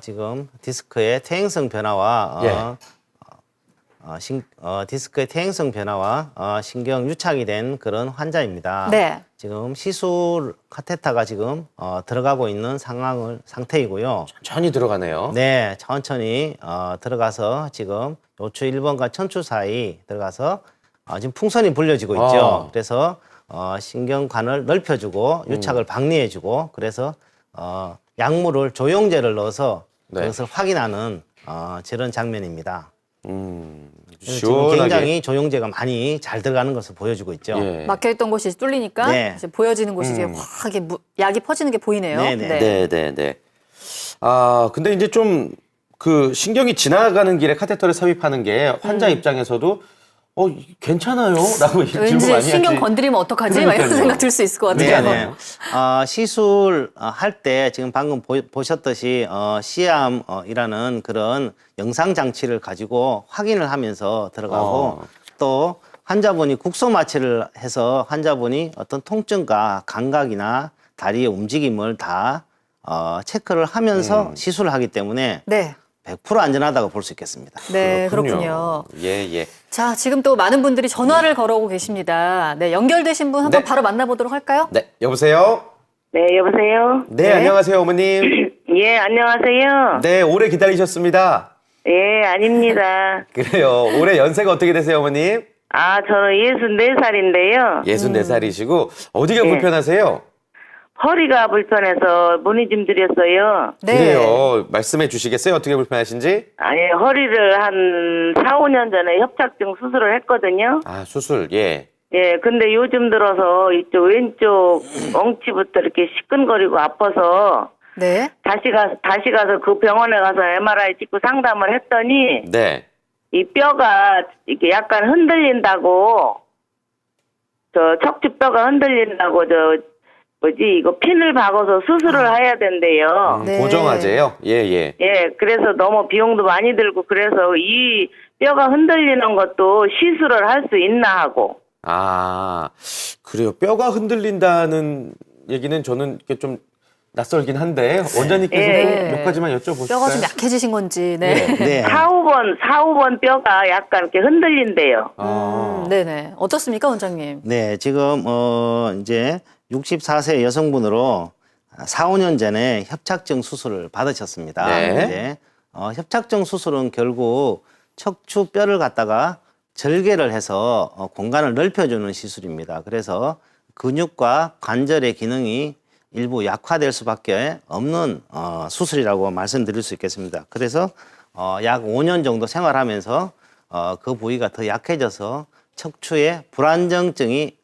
지금 디스크의 퇴행성 변화와 디스크의 퇴행성 변화와 신경 유착이 된 그런 환자입니다. 네. 지금 시술 카테터가 지금 들어가고 있는 상태이고요. 천천히 들어가네요. 네, 천천히 들어가서 지금 요추 1번과 천추 사이 들어가서 지금 풍선이 불려지고 있죠. 그래서 신경관을 넓혀주고 유착을 방리해주고 그래서 약물을 조영제를 넣어서 네. 그것을 확인하는 저런 장면입니다. 그래서 지금 시원하게. 굉장히 조영제가 많이 잘 들어가는 것을 보여주고 있죠. 예. 막혀있던 곳이 뚫리니까 네. 이제 보여지는 곳이 이제 확 이게 약이 퍼지는 게 보이네요. 네네. 네. 근데 이제 좀 그 신경이 지나가는 길에 카테터를 삽입하는 게 환자 입장에서도 괜찮아요? 라고 질문 왠지 많이 신경 하지. 건드리면 어떡하지? 막 이런 그러니까요. 생각 들 수 있을 것 같아요. 네네. 시술 할 때 지금 방금 보셨듯이 시암이라는 그런 영상 장치를 가지고 확인을 하면서 들어가고 또 환자분이 국소 마취를 해서 환자분이 어떤 통증과 감각이나 다리의 움직임을 다 체크를 하면서 시술을 하기 때문에 네. 100% 안전하다고 볼 수 있겠습니다. 네, 그렇군요. 예. 자, 지금 또 많은 분들이 전화를 걸어오고 계십니다. 네, 연결되신 분 한번 네. 바로 만나보도록 할까요? 네, 여보세요? 네, 여보세요? 네, 네. 안녕하세요, 어머님. 예, 안녕하세요. 네, 오래 기다리셨습니다. 예, 아닙니다. 그래요. 올해 연세가 어떻게 되세요, 어머님? 저는 64살인데요. 64살이시고 어디가 네. 불편하세요? 허리가 불편해서 문의 좀 드렸어요. 네. 그래요. 말씀해 주시겠어요? 어떻게 불편하신지? 아니, 허리를 한 4, 5년 전에 협착증 수술을 했거든요. 수술. 예. 예, 근데 요즘 들어서 이쪽 왼쪽 엉치부터 이렇게 시큰거리고 아파서 네. 다시 가서 그 병원에 가서 MRI 찍고 상담을 했더니 네. 이 뼈가 이렇게 약간 흔들린다고 척추뼈가 흔들린다고 이거 핀을 박아서 수술을 해야 된대요. 네. 고정하재요? 예. 예, 그래서 너무 비용도 많이 들고 그래서 이 뼈가 흔들리는 것도 시술을 할 수 있나 하고. 그래요. 뼈가 흔들린다는 얘기는 저는 이렇게 좀 낯설긴 한데 원장님께서 네. 몇 가지만 여쭤보실까요? 뼈가 좀 약해지신 건지. 네. 네. 4, 5번 뼈가 약간 이렇게 흔들린대요. 네네. 어떻습니까, 원장님? 네, 지금 이제 64세 여성분으로 4, 5년 전에 협착증 수술을 받으셨습니다. 네. 이제 협착증 수술은 결국 척추뼈를 갖다가 절개를 해서 공간을 넓혀주는 시술입니다. 그래서 근육과 관절의 기능이 일부 약화될 수밖에 없는 수술이라고 말씀드릴 수 있겠습니다. 그래서 약 5년 정도 생활하면서 그 부위가 더 약해져서 척추에 불안정증이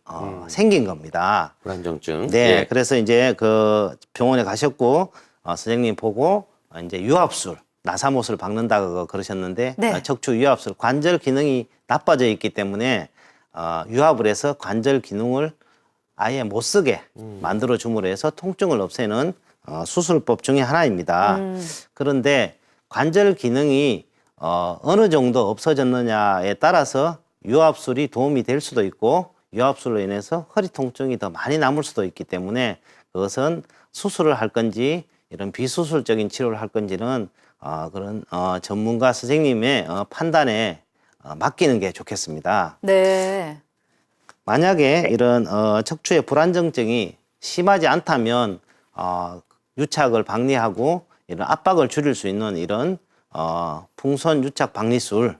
생긴 겁니다. 불안정증. 네, 예. 그래서 이제 그 병원에 가셨고 선생님 보고 이제 유압술, 나사못을 박는다고 그러셨는데 네. 척추 유압술, 관절 기능이 나빠져 있기 때문에 유압을 해서 관절 기능을 아예 못 쓰게 만들어 줌으로 해서 통증을 없애는 수술법 중에 하나입니다. 그런데 관절 기능이 어느 정도 없어졌느냐에 따라서 유압술이 도움이 될 수도 있고 유압술로 인해서 허리 통증이 더 많이 남을 수도 있기 때문에 그것은 수술을 할 건지 이런 비수술적인 치료를 할 건지는 그런 전문가 선생님의 판단에 맡기는 게 좋겠습니다. 네. 만약에 이런 척추의 불안정증이 심하지 않다면 유착을 방리하고 이런 압박을 줄일 수 있는 이런 풍선 유착 방리술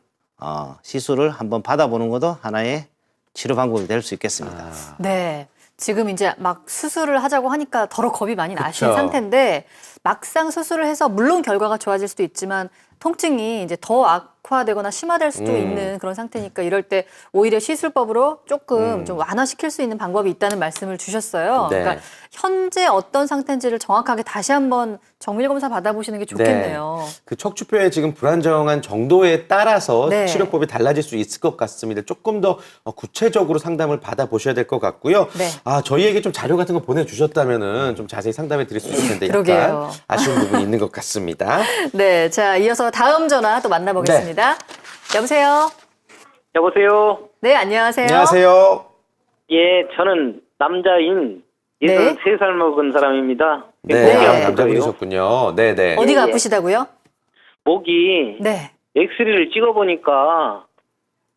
시술을 한번 받아보는 것도 하나의 치료 방법이 될 수 있겠습니다. 네. 지금 이제 막 수술을 하자고 하니까 더러 겁이 많이 나신 그쵸. 상태인데 막상 수술을 해서 물론 결과가 좋아질 수도 있지만 통증이 이제 더 악화되거나 심화될 수도 있는 그런 상태니까 이럴 때 오히려 시술법으로 조금 좀 완화시킬 수 있는 방법이 있다는 말씀을 주셨어요. 네. 그러니까 현재 어떤 상태인지를 정확하게 다시 한번 정밀 검사 받아보시는 게 좋겠네요. 그 척추뼈의 지금 불안정한 정도에 따라서 네. 치료법이 달라질 수 있을 것 같습니다. 조금 더 구체적으로 상담을 받아보셔야 될 것 같고요. 네. 저희에게 좀 자료 같은 거 보내주셨다면은 좀 자세히 상담해 드릴 수 있을 텐데 약간 그러게요. 아쉬운 부분이 있는 것 같습니다. 네, 자 이어서 다음 전화 또 만나보겠습니다. 여보세요. 여보세요. 네, 안녕하세요. 안녕하세요. 예, 저는 남자인 네. 63살 먹은 사람입니다. 네, 목이 네. 아프고요. 남자분이셨군요. 네네. 어디가 예, 예. 아프시다고요? 목이 네. 엑스레이를 찍어보니까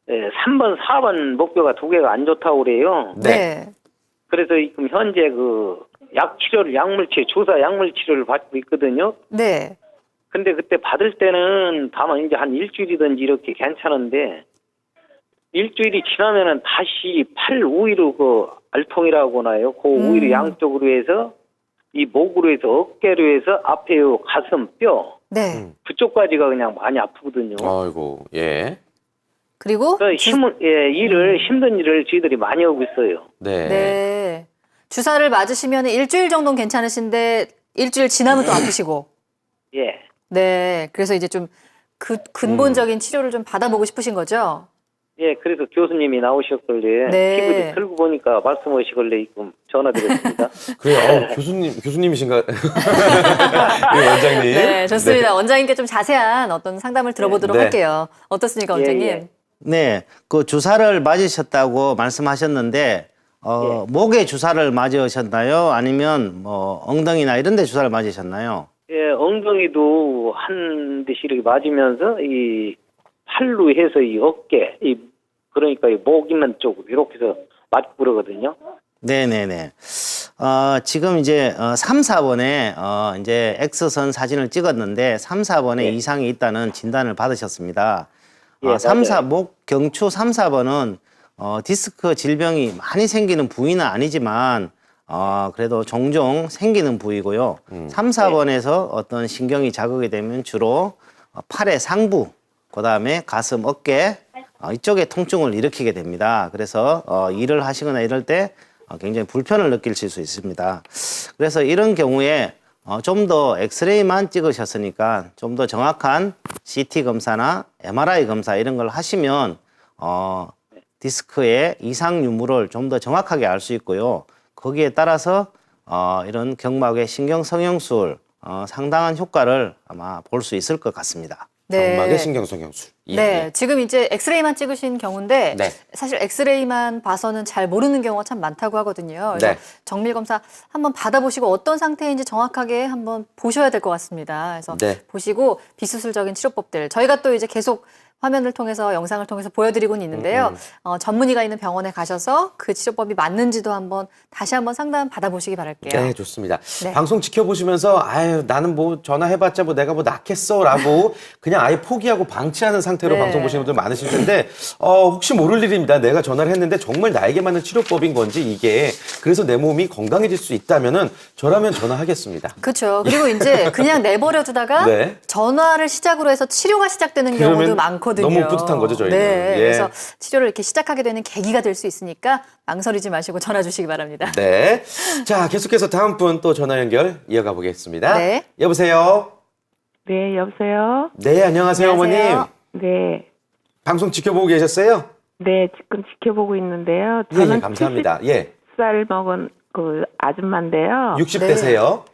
3번, 4번 목뼈가 두 개가 안 좋다고 그래요. 네. 그래서 지금 현재 그 약물치료, 조사 약물치료를 받고 있거든요. 네. 근데 그때 받을 때는 다만 이제 한 일주일이든지 이렇게 괜찮은데 일주일이 지나면은 다시 팔 우위로 그 알통이라고 하나요? 그 우위로 양쪽으로 해서 이 목으로 해서 어깨로 해서 앞에 요 가슴 뼈 네. 그쪽까지가 그냥 많이 아프거든요. 아이고, 예. 그리고 힘든 일을 저희들이 많이 하고 있어요. 네. 네. 주사를 맞으시면 일주일 정도는 괜찮으신데 일주일 지나면 또 아프시고. 예. 네. 그래서 이제 좀 근본적인 치료를 좀 받아보고 싶으신 거죠? 예, 그래서 교수님이 나오셨길래 네. TV를 틀고 보니까 말씀하시길래 지금 전화드렸습니다. 그래요. 교수님이신가? 네, 원장님. 네, 좋습니다. 원장님께 좀 자세한 어떤 상담을 들어보도록 네. 할게요. 어떻습니까, 원장님? 예. 네, 그 주사를 맞으셨다고 말씀하셨는데 목에 주사를 맞으셨나요? 아니면 뭐 엉덩이나 이런 데 주사를 맞으셨나요? 예, 엉덩이도 한 대씩 이렇게 맞으면서 이 팔로 해서 이 어깨, 그러니까 이 목 있는 쪽으로 이렇게 해서 맞고 그러거든요. 네네네. 지금 이제 3, 4번에 이제 X선 사진을 찍었는데 3, 4번에 예. 이상이 있다는 진단을 받으셨습니다. 예, 3, 4, 맞아요. 목 경추 3, 4번은 디스크 질병이 많이 생기는 부위는 아니지만 그래도 종종 생기는 부위고요. 3, 4번에서 어떤 신경이 자극이 되면 주로 팔의 상부, 그다음에 가슴, 어깨 이쪽에 통증을 일으키게 됩니다. 그래서 일을 하시거나 이럴 때 굉장히 불편을 느끼실 수 있습니다. 그래서 이런 경우에 좀 더 엑스레이만 찍으셨으니까 좀 더 정확한 CT 검사나 MRI 검사 이런 걸 하시면 디스크의 이상 유무를 좀 더 정확하게 알 수 있고요. 거기에 따라서 이런 경막의 신경성형술 상당한 효과를 아마 볼 수 있을 것 같습니다. 경막의 신경성형술. 예, 네, 예. 지금 이제 엑스레이만 찍으신 경우인데 네. 사실 엑스레이만 봐서는 잘 모르는 경우가 참 많다고 하거든요. 그래서 네. 정밀 검사 한번 받아보시고 어떤 상태인지 정확하게 한번 보셔야 될 것 같습니다. 그래서 네. 보시고 비수술적인 치료법들 저희가 또 이제 계속 화면을 통해서 영상을 통해서 보여드리고는 있는데요. 전문의가 있는 병원에 가셔서 그 치료법이 맞는지도 다시 한번 상담 받아보시기 바랄게요. 네, 좋습니다. 네. 방송 지켜보시면서 아유 나는 뭐 전화해봤자 뭐 내가 뭐 낫겠어라고 그냥 아예 포기하고 방치하는 상태로 네. 방송 보시는 분들 많으실 텐데 혹시 모를 일입니다. 내가 전화를 했는데 정말 나에게 맞는 치료법인 건지 이게 그래서 내 몸이 건강해질 수 있다면은 저라면 전화하겠습니다. 그렇죠. 그리고 이제 그냥 내버려 두다가 네. 전화를 시작으로 해서 치료가 시작되는 경우도 그러면 많거든요. 너무 뿌듯한 거죠, 저희는. 네. 예. 그래서 치료를 이렇게 시작하게 되는 계기가 될 수 있으니까 망설이지 마시고 전화 주시기 바랍니다. 네. 자, 계속해서 다음 분 또 전화 연결 이어가 보겠습니다. 네. 여보세요. 네, 여보세요? 네, 안녕하세요, 안녕하세요. 어머님. 네. 방송 지켜보고 계셨어요? 네, 지금 지켜보고 있는데요. 예, 저는 예, 감사합니다. 예. 70살 먹은 그 아줌마인데요. 60대세요?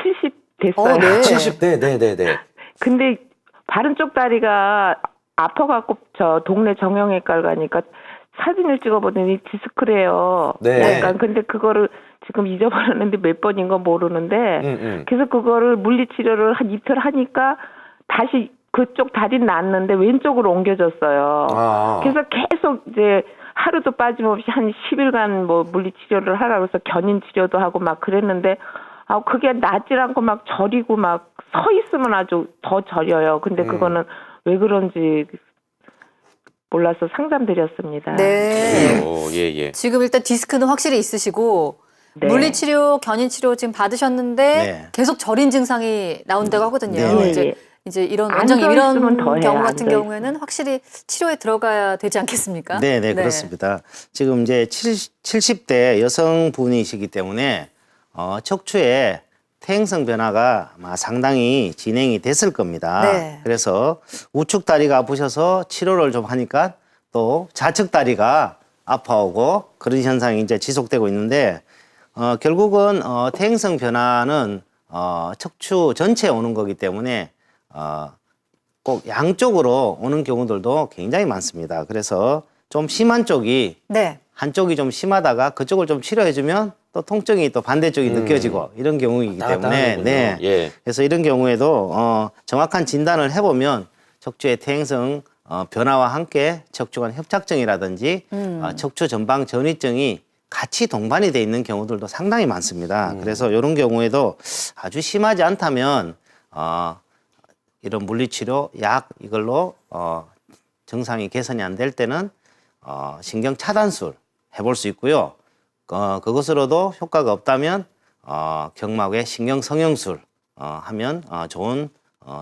70 됐어요. 네. 70대, 네네네. 근데 바른 쪽 다리가 아파갖고 저 동네 정형외과를 가니까 사진을 찍어보더니 디스크래요. 네. 약간 근데 그거를 지금 잊어버렸는데 몇 번인 건 모르는데 그래서 그거를 물리치료를 한 이틀 하니까 다시 그쪽 다리는 낫는데 왼쪽으로 옮겨졌어요. 아. 그래서 계속 이제 하루도 빠짐없이 한 10일간 뭐 물리치료를 하라고 해서 견인 치료도 하고 막 그랬는데 그게 낫질 않고 막 저리고 막 서 있으면 아주 더 저려요. 근데 그거는 왜 그런지 몰라서 상담드렸습니다. 네. 예, 예. 지금 일단 디스크는 확실히 있으시고 네. 물리치료, 견인치료 지금 받으셨는데 네. 계속 저린 증상이 나온다고 하거든요. 네. 이제 이제 이런 앉아 원장님 이런 있으면 더해, 경우 같은 앉아 있으면. 경우에는 확실히 치료에 들어가야 되지 않겠습니까? 네, 그렇습니다. 지금 이제 70대 여성분이시기 때문에 척추에 퇴행성 변화가 아마 상당히 진행이 됐을 겁니다. 네. 그래서 우측 다리가 아프셔서 치료를 좀 하니까 또 좌측 다리가 아파오고 그런 현상이 이제 지속되고 있는데 결국은 퇴행성 변화는 척추 전체에 오는 거기 때문에 꼭 양쪽으로 오는 경우들도 굉장히 많습니다. 그래서 좀 심한 쪽이 네. 한쪽이 좀 심하다가 그쪽을 좀 치료해주면 또 통증이 또 반대쪽이 느껴지고 이런 경우이기 때문에 하는군요. 네. 예. 그래서 이런 경우에도 정확한 진단을 해보면 척추의 퇴행성 변화와 함께 척추 간 협착증이라든지 척추 전방 전이증이 같이 동반이 돼 있는 경우들도 상당히 많습니다. 그래서 이런 경우에도 아주 심하지 않다면 이런 물리치료 약 이걸로 증상이 개선이 안 될 때는 신경 차단술 해볼 수 있고요. 그것으로도 효과가 없다면 경막의 신경 성형술 하면 좋은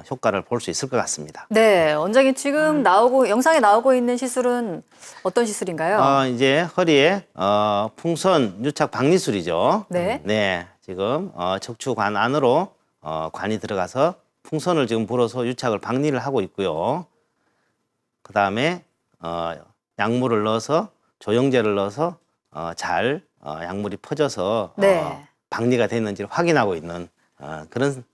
효과를 볼 수 있을 것 같습니다. 네, 원장님 지금 영상에 나오고 있는 시술은 어떤 시술인가요? 이제 허리에 풍선 유착 박리술이죠. 네. 네, 지금 척추관 안으로 관이 들어가서 풍선을 지금 불어서 유착을 박리를 하고 있고요. 그 다음에 약물을 넣어서 조영제를 넣어서 잘 약물이 퍼져서 네. 박리가 됐는지를 확인하고 있는 그런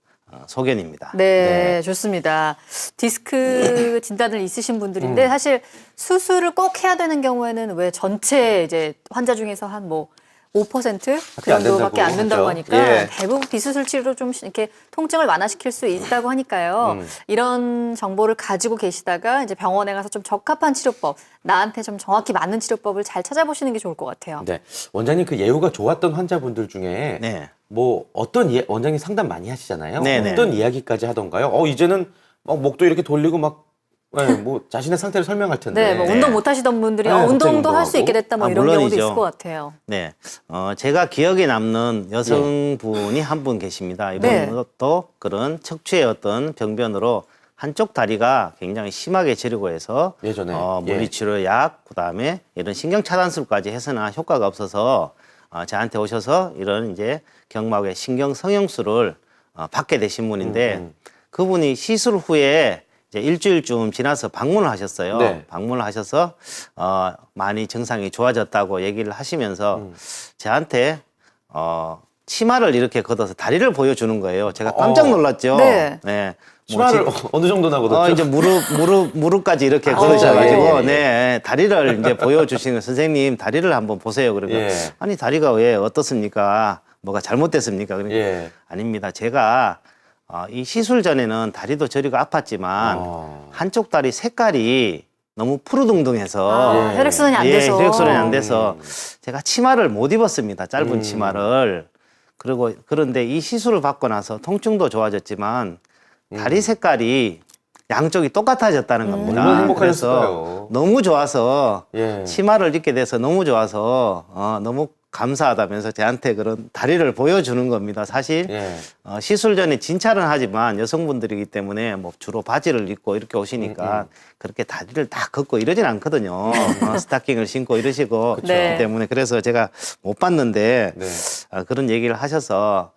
소견입니다. 네, 좋습니다. 디스크 진단을 있으신 분들인데 사실 수술을 꼭 해야 되는 경우에는 왜 전체 이제 환자 중에서 한 뭐 5%? 그 안 정도밖에 안 된다고 된다고 하니까 하죠. 예. 대부분 비수술 치료로 좀 이렇게 통증을 완화시킬 수 있다고 하니까요. 이런 정보를 가지고 계시다가 이제 병원에 가서 좀 적합한 치료법, 나한테 좀 정확히 맞는 치료법을 잘 찾아보시는 게 좋을 것 같아요. 네. 원장님 그 예후가 좋았던 환자분들 중에 네. 뭐 어떤 원장님 상담 많이 하시잖아요. 네네. 어떤 이야기까지 하던가요? 이제는 막 목도 이렇게 돌리고 막 뭐 자신의 상태를 설명할 텐데. 네, 뭐 운동 못 하시던 분들이 네, 갑자기 운동도 할 수 운동하고. 있게 됐다 뭐 이런 경우도 물론이죠. 있을 것 같아요. 네, 제가 기억에 남는 여성분이 한 분 계십니다. 이분도 그런 척추의 어떤 병변으로 한쪽 다리가 굉장히 심하게 저리고 해서 예전에. 물리치료 약, 그다음에 이런 신경 차단술까지 해서나 효과가 없어서 저한테 오셔서 이런 이제 경막의 신경 성형술을 받게 되신 분인데 그분이 시술 후에 이제 일주일쯤 지나서 방문을 하셨어요. 네. 방문을 하셔서 많이 증상이 좋아졌다고 얘기를 하시면서 저한테 치마를 이렇게 걷어서 다리를 보여주는 거예요. 제가 깜짝 놀랐죠. 네. 네. 치마를 어느 정도 나거든요. 이제 무릎까지 이렇게 걸으셔가지고, 네, 다리를 이제 보여주시는 선생님 다리를 한번 보세요. 그러니까 예. 아니 다리가 왜 어떻습니까? 뭐가 잘못됐습니까? 그러니까 예. 아닙니다. 제가 이 시술 전에는 다리도 저리고 아팠지만 한쪽 다리 색깔이 너무 푸르둥둥해서 혈액순환이 안 돼서. 혈액순환이 안 돼서 제가 치마를 못 입었습니다. 짧은 치마를. 그리고 그런데 이 시술을 받고 나서 통증도 좋아졌지만 다리 색깔이 양쪽이 똑같아졌다는 겁니다. 얼마나 그래서 행복하셨을까요? 너무 좋아서 예. 치마를 입게 돼서 너무 좋아서 너무 감사하다면서 저한테 그런 다리를 보여주는 겁니다. 사실 예. 시술 전에 진찰은 하지만 여성분들이기 때문에 뭐 주로 바지를 입고 이렇게 오시니까 그렇게 다리를 다 걷고 이러진 않거든요. 스타킹을 신고 이러시고 네. 그렇기 때문에 그래서 제가 못 봤는데 네. 그런 얘기를 하셔서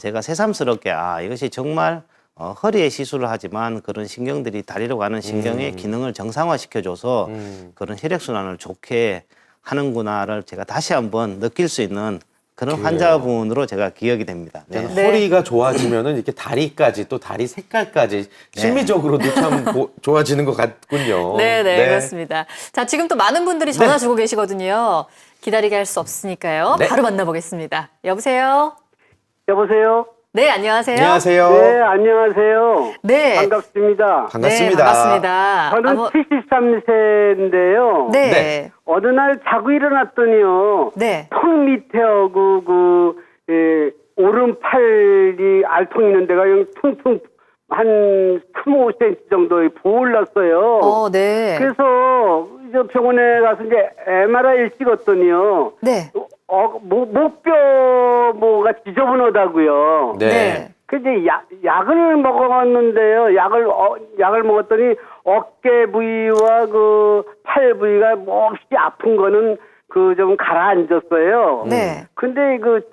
제가 새삼스럽게 이것이 정말 허리에 시술을 하지만 그런 신경들이 다리로 가는 신경의 기능을 정상화시켜줘서 그런 혈액순환을 좋게 하는구나를 제가 다시 한번 느낄 수 있는 그런 환자분으로 제가 기억이 됩니다. 네. 네. 허리가 좋아지면은 이렇게 다리까지 또 다리 색깔까지 심미적으로도 참 좋아지는 것 같군요. 네, 그렇습니다. 자, 지금 또 많은 분들이 전화 주고 계시거든요. 기다리게 할 수 없으니까요. 네. 바로 만나보겠습니다. 여보세요? 여보세요? 네, 안녕하세요. 안녕하세요. 네, 안녕하세요. 네. 반갑습니다. 반갑습니다. 네, 반갑습니다. 저는 73세인데요. 네. 네. 어느 날 자고 일어났더니요. 네. 턱 밑에하고 오른팔이 알통 있는 데가 그냥 퉁퉁 한 25cm 정도의 부을났어요. 네. 그래서 이제 병원에 가서 이제 MRI를 찍었더니요. 네. 목뼈 뭐가 지저분하다고요. 네. 네. 근데 약을 먹었는데요. 약을 먹었더니 어깨 부위와 그 팔 부위가 몹시 아픈 거는 그 좀 가라앉았어요. 네. 근데 그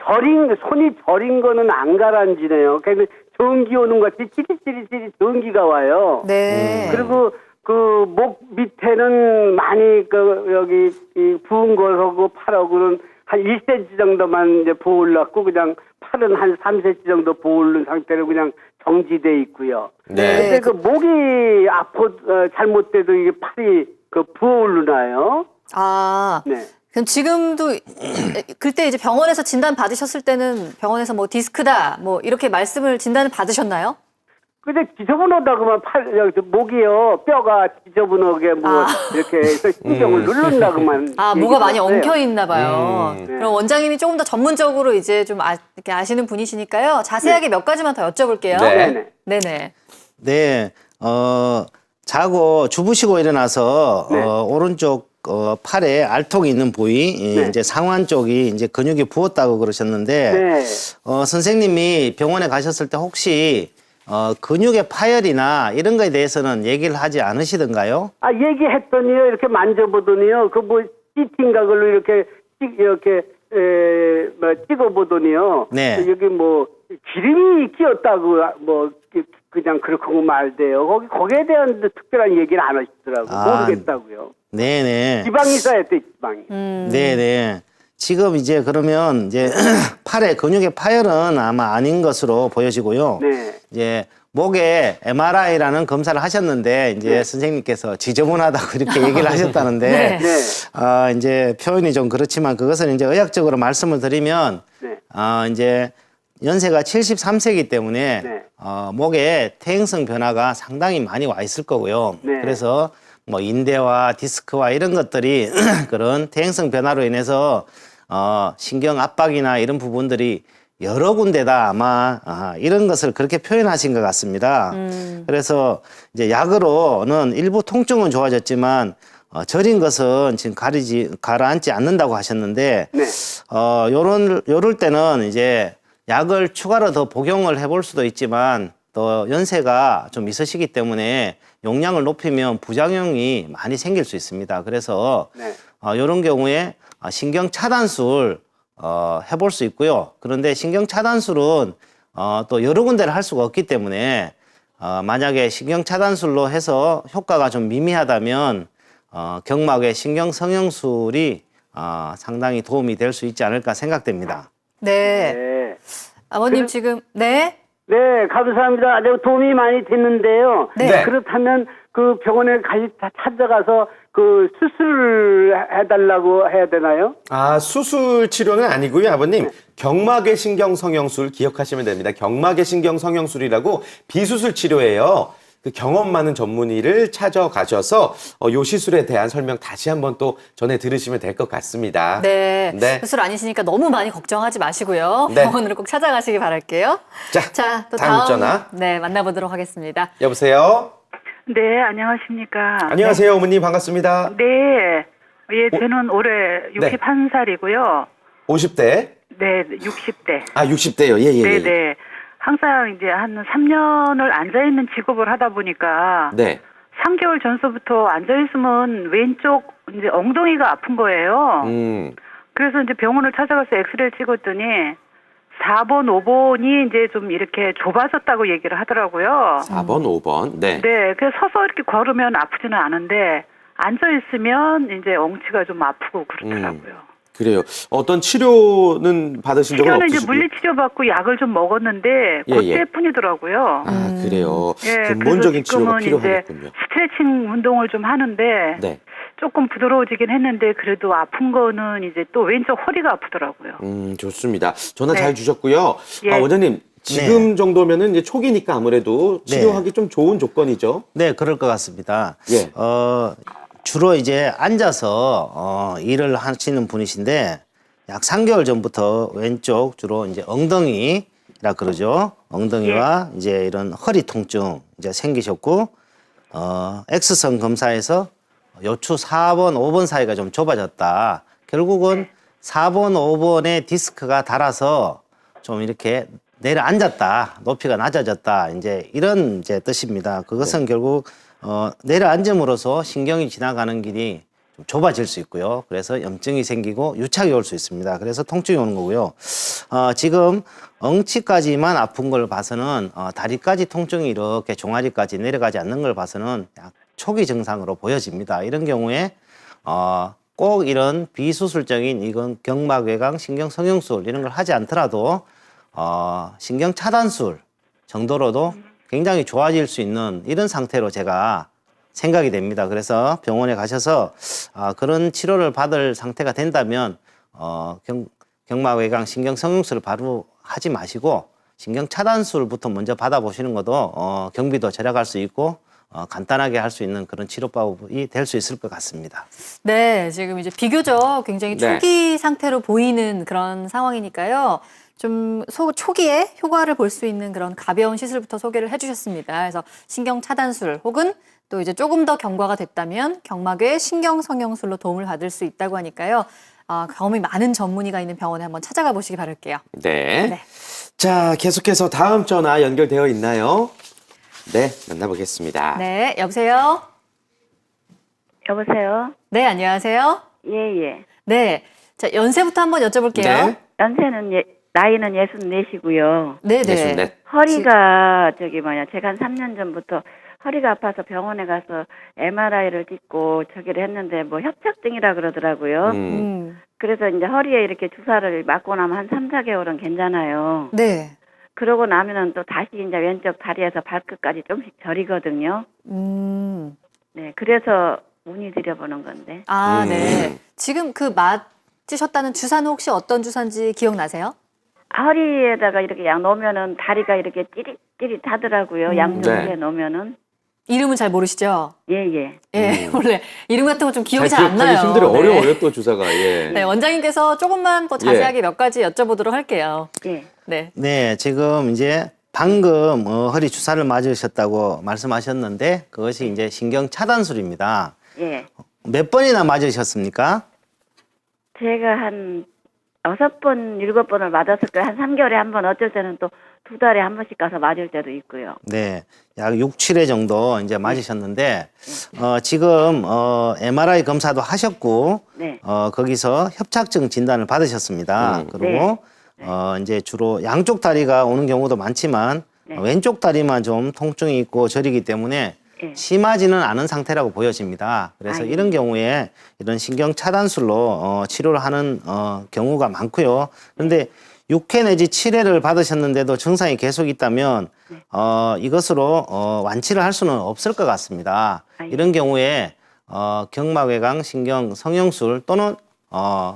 손이 저린 거는 안 가라앉지네요. 그러니까 전기 오는 것 같이 찌릿찌릿 전기가 와요. 네. 그리고 그 목 밑에는 많이 그 여기 이 부은 거하고 팔하고는 한 1cm 정도만 이제 부을랐고 그냥 팔은 한 3cm 정도 부을른 상태로 그냥 정지돼 있고요. 네. 근데 그 목이 잘못돼도 이게 팔이 그 부어오르나요? 아. 네. 그럼 지금도 그때 이제 병원에서 진단 받으셨을 때는 병원에서 뭐 디스크다 뭐 이렇게 말씀을 진단을 받으셨나요? 근데 지저분하다고만 목이요 뼈가 지저분하게 뭐 이렇게 해서 신경을 누른다고만. 아, 뭐가 많이 얘기를 엉켜 했어요. 있나 봐요. 네. 그럼 원장님이 조금 더 전문적으로 이제 좀 이렇게 아시는 분이시니까요. 자세하게 몇 가지만 더 여쭤볼게요. 네. 네네. 네네. 자고 주무시고 일어나서 네. 오른쪽 팔에 알통이 있는 부위, 네. 이제 상완 쪽이 이제 근육이 부었다고 그러셨는데, 네. 선생님이 병원에 가셨을 때 혹시 근육의 파열이나 이런 거에 대해서는 얘기를 하지 않으시던가요? 아 얘기했더니요 이렇게 만져보더니요 그 뭐 CT인가 걸로 이렇게 찍어보더니요. 네. 여기 뭐 기름이 끼었다고 뭐 그냥 그렇고 말대요. 거기에 대한 특별한 얘기를 안 하시더라고요. 모르겠다고요. 네네. 지방이 있어야 돼 지방이. 네네. 지금 이제 그러면 이제 팔의 근육의 파열은 아마 아닌 것으로 보여지고요. 네. 이제 목에 MRI라는 검사를 하셨는데 이제 선생님께서 지저분하다고 이렇게 얘기를 하셨다는데 네. 이제 표현이 좀 그렇지만 그것은 이제 의학적으로 말씀을 드리면 네. 이제 연세가 73세이기 때문에 네. 목에 퇴행성 변화가 상당히 많이 와 있을 거고요. 네. 그래서 뭐 인대와 디스크와 이런 것들이 그런 퇴행성 변화로 인해서 신경 압박이나 이런 부분들이 여러 군데다 아마 이런 것을 그렇게 표현하신 것 같습니다. 그래서 이제 약으로는 일부 통증은 좋아졌지만 저린 것은 지금 가라앉지 않는다고 하셨는데 네. 요럴 때는 이제 약을 추가로 더 복용을 해볼 수도 있지만 또 연세가 좀 있으시기 때문에 용량을 높이면 부작용이 많이 생길 수 있습니다. 그래서 네. 이런 경우에 신경 차단술 해볼 수 있고요. 그런데 신경 차단술은 또 여러 군데를 할 수가 없기 때문에 만약에 신경 차단술로 해서 효과가 좀 미미하다면 경막의 신경 성형술이 상당히 도움이 될 수 있지 않을까 생각됩니다. 네. 네. 아버님 지금 네. 네, 감사합니다. 아주 도움이 많이 됐는데요. 네. 그렇다면 그 병원에 찾아가서 그 수술을 해달라고 해야 되나요? 아, 수술 치료는 아니고요, 아버님. 경막의 신경 성형술 기억하시면 됩니다. 경막의 신경 성형술이라고 비수술 치료예요. 그 경험 많은 전문의를 찾아가셔서 요 시술에 대한 설명 다시 한번 또 전해 들으시면 될 것 같습니다. 네. 네. 수술 아니시니까 너무 많이 걱정하지 마시고요. 네. 병원으로 꼭 찾아가시기 바랄게요. 자, 또 다음 전화. 네, 만나보도록 하겠습니다. 여보세요? 네, 안녕하십니까. 안녕하세요, 어머니. 반갑습니다. 네. 예, 저는 올해 61살이고요. 50대? 네, 60대. 아, 60대요. 예, 예. 네, 네. 항상 이제 한 3년을 앉아있는 직업을 하다 보니까 네. 3개월 전서부터 앉아있으면 왼쪽 이제 엉덩이가 아픈 거예요. 그래서 이제 병원을 찾아가서 엑스레이를 찍었더니 4번, 5번이 이제 좀 이렇게 좁아졌다고 얘기를 하더라고요. 4번, 5번. 네. 네, 그래서 서서 이렇게 걸으면 아프지는 않은데 앉아있으면 이제 엉치가 좀 아프고 그렇더라고요. 그래요. 어떤 치료는 받으신 적은 치료는 없으시고요? 이제 물리치료 받고 약을 좀 먹었는데 그때뿐이더라고요. 아, 그래요. 예, 근본적인 치료가 그래서 지금은 필요하겠군요. 이제 스트레칭 운동을 좀 하는데 네. 조금 부드러워지긴 했는데 그래도 아픈 거는 이제 또 왼쪽 허리가 아프더라고요. 좋습니다. 전화 네. 잘 주셨고요. 예. 원장님, 지금 정도면은 이제 초기니까 아무래도 치료하기 좀 좋은 조건이죠. 네, 그럴 것 같습니다. 예. 주로 이제 앉아서 일을 하시는 분이신데 약 3개월 전부터 왼쪽 주로 이제 엉덩이라 그러죠. 엉덩이와 이제 이런 허리 통증 이제 생기셨고 X선 검사에서 요추 4번, 5번 사이가 좀 좁아졌다. 결국은 4번, 5번의 디스크가 닳아서 좀 이렇게 내려앉았다, 높이가 낮아졌다, 이제 이런 이제 뜻입니다. 그것은 결국 내려앉음으로써 신경이 지나가는 길이 좀 좁아질 수 있고요. 그래서 염증이 생기고 유착이 올 수 있습니다. 그래서 통증이 오는 거고요. 지금 엉치까지만 아픈 걸 봐서는 다리까지 통증이 이렇게 종아리까지 내려가지 않는 걸 봐서는 약 초기 증상으로 보여집니다. 이런 경우에 꼭 이런 비수술적인 이건 경막외강 신경성형술 이런 걸 하지 않더라도 신경 차단술 정도로도 굉장히 좋아질 수 있는 이런 상태로 제가 생각이 됩니다. 그래서 병원에 가셔서 그런 치료를 받을 상태가 된다면 경막외강 신경성형술을 바로 하지 마시고 신경 차단술부터 먼저 받아보시는 것도 경비도 절약할 수 있고 간단하게 할 수 있는 그런 치료법이 될 수 있을 것 같습니다. 네, 지금 이제 비교적 굉장히 네. 초기 상태로 보이는 그런 상황이니까요. 좀 초기에 효과를 볼 수 있는 그런 가벼운 시술부터 소개를 해주셨습니다. 그래서 신경 차단술 혹은 또 이제 조금 더 경과가 됐다면 경막외 신경 성형술로 도움을 받을 수 있다고 하니까요. 경험이 많은 전문의가 있는 병원에 한번 찾아가 보시기 바랄게요. 네. 네. 자, 계속해서 다음 전화 연결되어 있나요? 네, 만나보겠습니다. 네, 여보세요? 여보세요? 네, 안녕하세요? 예, 예. 네. 자, 연세부터 한번 여쭤볼게요. 네. 연세는 나이는 64이고요. 네, 네. 64. 허리가 제가 한 3년 전부터 허리가 아파서 병원에 가서 MRI를 찍고 저기를 했는데 뭐 협착증이라 그러더라고요. 그래서 이제 허리에 이렇게 주사를 맞고 나면 한 3, 4개월은 괜찮아요. 네. 그러고 나면은 또 다시 이제 왼쪽 다리에서 발끝까지 조금씩 저리거든요. 네, 그래서 문의드려보는 건데. 네. 지금 그 맞으셨다는 주사는 혹시 어떤 주사인지 기억나세요? 허리에다가 이렇게 양 놓으면은 다리가 이렇게 찌릿찌릿 하더라고요. 양쪽에 네. 놓으면은. 이름은 잘 모르시죠? 예, 예. 예, 원래 이름 같은 거 좀 기억이 잘 잘 안 나요. 기억하기 힘들어요. 네. 어려워요, 또 주사가. 예. 네, 원장님께서 조금만 더 자세하게 몇 가지 여쭤보도록 할게요. 예. 네. 네, 지금 이제 방금 허리 주사를 맞으셨다고 말씀하셨는데 그것이 이제 신경 차단술입니다. 예. 몇 번이나 맞으셨습니까? 제가 한 6번, 7번을 맞았을 거예요. 한 3개월에 한 번, 어쩔 때는 또 2달에 한 번씩 가서 맞을 때도 있고요. 네, 약 6, 7회 정도 이제 맞으셨는데 지금 MRI 검사도 하셨고 네. 거기서 협착증 진단을 받으셨습니다. 그리고 이제 주로 양쪽 다리가 오는 경우도 많지만 왼쪽 다리만 좀 통증이 있고 저리기 때문에 심하지는 않은 상태라고 보여집니다. 그래서 이런 경우에 이런 신경 차단술로 치료를 하는 경우가 많고요. 그런데 6회 내지 7회를 받으셨는데도 증상이 계속 있다면 이것으로 완치를 할 수는 없을 것 같습니다. 이런 경우에 경막외강 신경 성형술 또는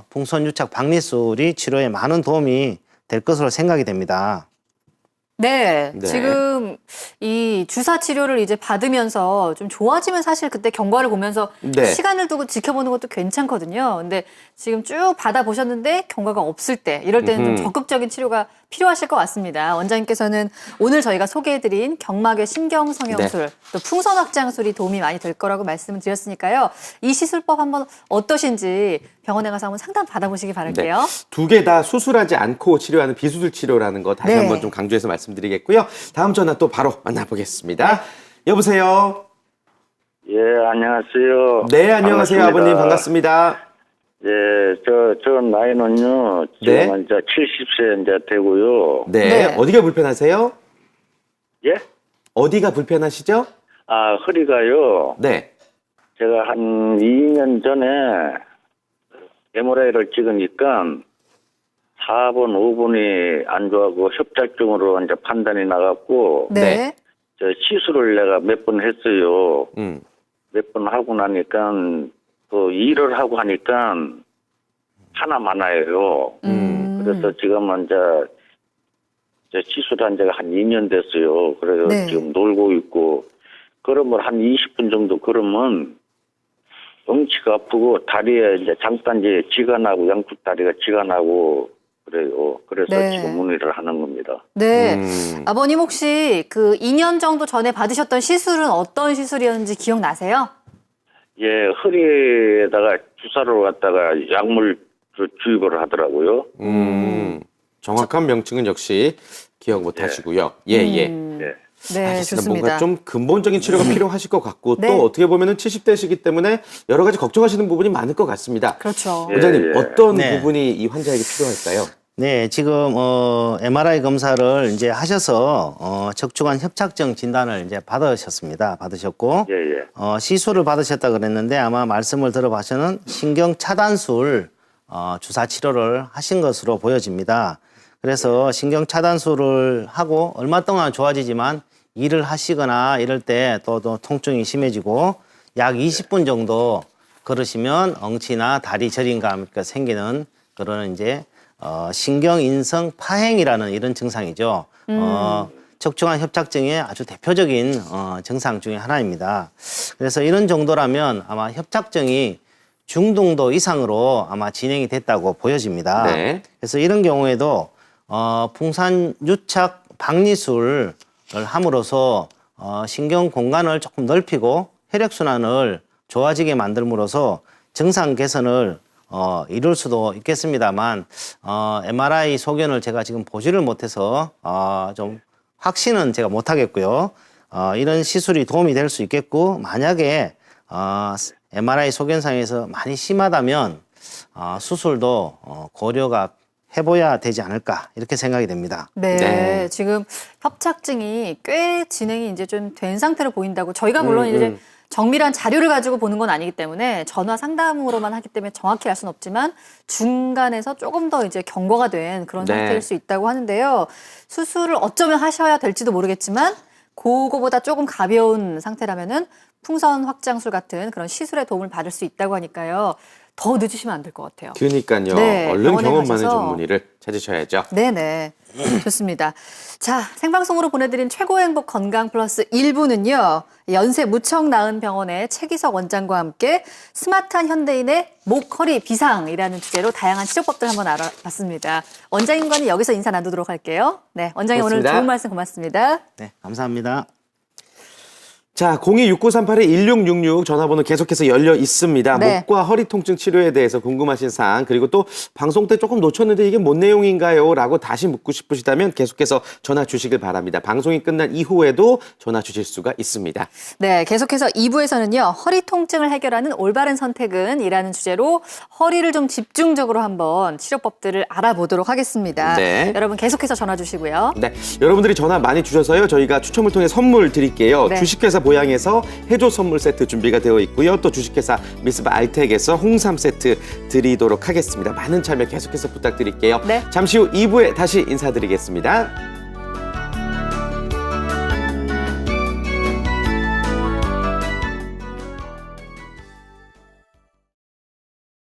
풍선유착 박리술이 치료에 많은 도움이 될 것으로 생각이 됩니다. 네, 네. 지금 이 주사 치료를 이제 받으면서 좀 좋아지면 사실 그때 경과를 보면서 네. 시간을 두고 지켜보는 것도 괜찮거든요. 근데 지금 쭉 받아보셨는데 경과가 없을 때 이럴 때는 좀 적극적인 치료가 필요하실 것 같습니다. 원장님께서는 오늘 저희가 소개해드린 경막외 신경성형술 또 풍선 확장술이 도움이 많이 될 거라고 말씀을 드렸으니까요. 이 시술법 한번 어떠신지 병원에 가서 한번 상담 받아보시기 바랄게요. 두 개 다 수술하지 않고 치료하는 비수술 치료라는 거 다시 네. 한번 좀 강조해서 말씀드리겠고요. 다음 전화 또 바로 만나보겠습니다. 여보세요? 예, 안녕하세요. 네, 안녕하세요. 반갑습니다. 아버님 반갑습니다. 예, 저 나이는요, 네. 지금 이제 70세 이제 되고요. 네. 네. 어디가 불편하세요? 예? 어디가 불편하시죠? 허리가요, 네. 제가 한 2년 전에 MRI를 찍으니까 4번, 5번이 안 좋아하고 협착증으로 이제 판단이 나갔고, 네. 저 시술을 내가 몇 번 했어요. 음. 몇 번 하고 나니까 또 일을 하고 하니까 하나 많아요. 그래서 지금은 이제 시술한 지가 한 2년 됐어요. 그래서 네. 지금 놀고 있고, 그러면 한 20분 정도 그러면 엉치가 아프고 다리에 이제 잠깐 이제 쥐가 나고 양쪽 다리가 쥐가 나고 그래요. 그래서 네. 지금 문의를 하는 겁니다. 네. 아버님 혹시 그 2년 정도 전에 받으셨던 시술은 어떤 시술이었는지 기억나세요? 예, 허리에다가 주사를 갖다가 약물 주입을 하더라고요. 정확한 명칭은 역시 기억 못 하시고요. 예, 예. 예. 네, 알겠습니다. 좋습니다. 뭔가 좀 근본적인 치료가 필요하실 것 같고 네. 또 어떻게 보면은 70대시기 때문에 여러 가지 걱정하시는 부분이 많을 것 같습니다. 그렇죠. 원장님, 예. 어떤 네. 부분이 이 환자에게 필요할까요? 네, 지금 MRI 검사를 이제 하셔서 척추관 협착증 진단을 이제 받으셨고 예, 예. 시술을 받으셨다 그랬는데 아마 말씀을 들어봐서는 신경 차단술 주사 치료를 하신 것으로 보여집니다. 그래서 신경 차단술을 하고 얼마 동안 좋아지지만 일을 하시거나 이럴 때 또 통증이 심해지고 약 20분 정도 걸으시면 엉치나 다리 저림감 생기는 그런 이제 신경인성 파행이라는 이런 증상이죠. 척추관 협착증의 아주 대표적인 증상 중에 하나입니다. 그래서 이런 정도라면 아마 협착증이 중등도 이상으로 아마 진행이 됐다고 보여집니다. 네. 그래서 이런 경우에도 풍산유착 박리술을 함으로써 신경 공간을 조금 넓히고 혈액순환을 좋아지게 만들므로써 증상 개선을 이룰 수도 있겠습니다만 MRI 소견을 제가 지금 보지를 못해서 좀 확신은 제가 못하겠고요. 이런 시술이 도움이 될 수 있겠고 만약에 MRI 소견상에서 많이 심하다면 수술도 고려가 해봐야 되지 않을까 이렇게 생각이 됩니다. 네, 네. 지금 협착증이 꽤 진행이 이제 좀 된 상태로 보인다고 저희가 물론 이제 정밀한 자료를 가지고 보는 건 아니기 때문에 전화 상담으로만 하기 때문에 정확히 알 수는 없지만 중간에서 조금 더 이제 경과가 된 그런 네. 상태일 수 있다고 하는데요. 수술을 어쩌면 하셔야 될지도 모르겠지만 그거보다 조금 가벼운 상태라면은 풍선 확장술 같은 그런 시술의 도움을 받을 수 있다고 하니까요. 더 늦으시면 안 될 것 같아요. 그러니까요. 네, 얼른 병원에 경험 많은 가셔서. 전문의를 찾으셔야죠. 네네. 좋습니다. 자, 생방송으로 보내드린 최고의 행복 건강 플러스 1부는요. 연세 무척 나은 병원의 최기석 원장과 함께 스마트한 현대인의 목, 허리, 비상이라는 주제로 다양한 치료법들 한번 알아봤습니다. 원장님과는 여기서 인사 나누도록 할게요. 네, 원장님 고맙습니다. 오늘 좋은 말씀 고맙습니다. 네, 감사합니다. 자, 026938-1666 전화번호 계속해서 열려 있습니다. 네. 목과 허리 통증 치료에 대해서 궁금하신 사항 그리고 또 방송 때 조금 놓쳤는데 이게 뭔 내용인가요? 라고 다시 묻고 싶으시다면 계속해서 전화 주시길 바랍니다. 방송이 끝난 이후에도 전화 주실 수가 있습니다. 네, 계속해서 2부에서는요. 허리 통증을 해결하는 올바른 선택은 이라는 주제로 허리를 좀 집중적으로 한번 치료법들을 알아보도록 하겠습니다. 네. 여러분 계속해서 전화 주시고요. 네, 여러분들이 전화 많이 주셔서요. 저희가 추첨을 통해 선물 드릴게요. 네. 주식회사 보양에서 해조 선물 세트 준비가 되어 있고요. 또 주식회사 미스바 알텍에서 홍삼 세트 드리도록 하겠습니다. 많은 참여 계속해서 부탁드릴게요. 네. 잠시 후 2부에 다시 인사드리겠습니다.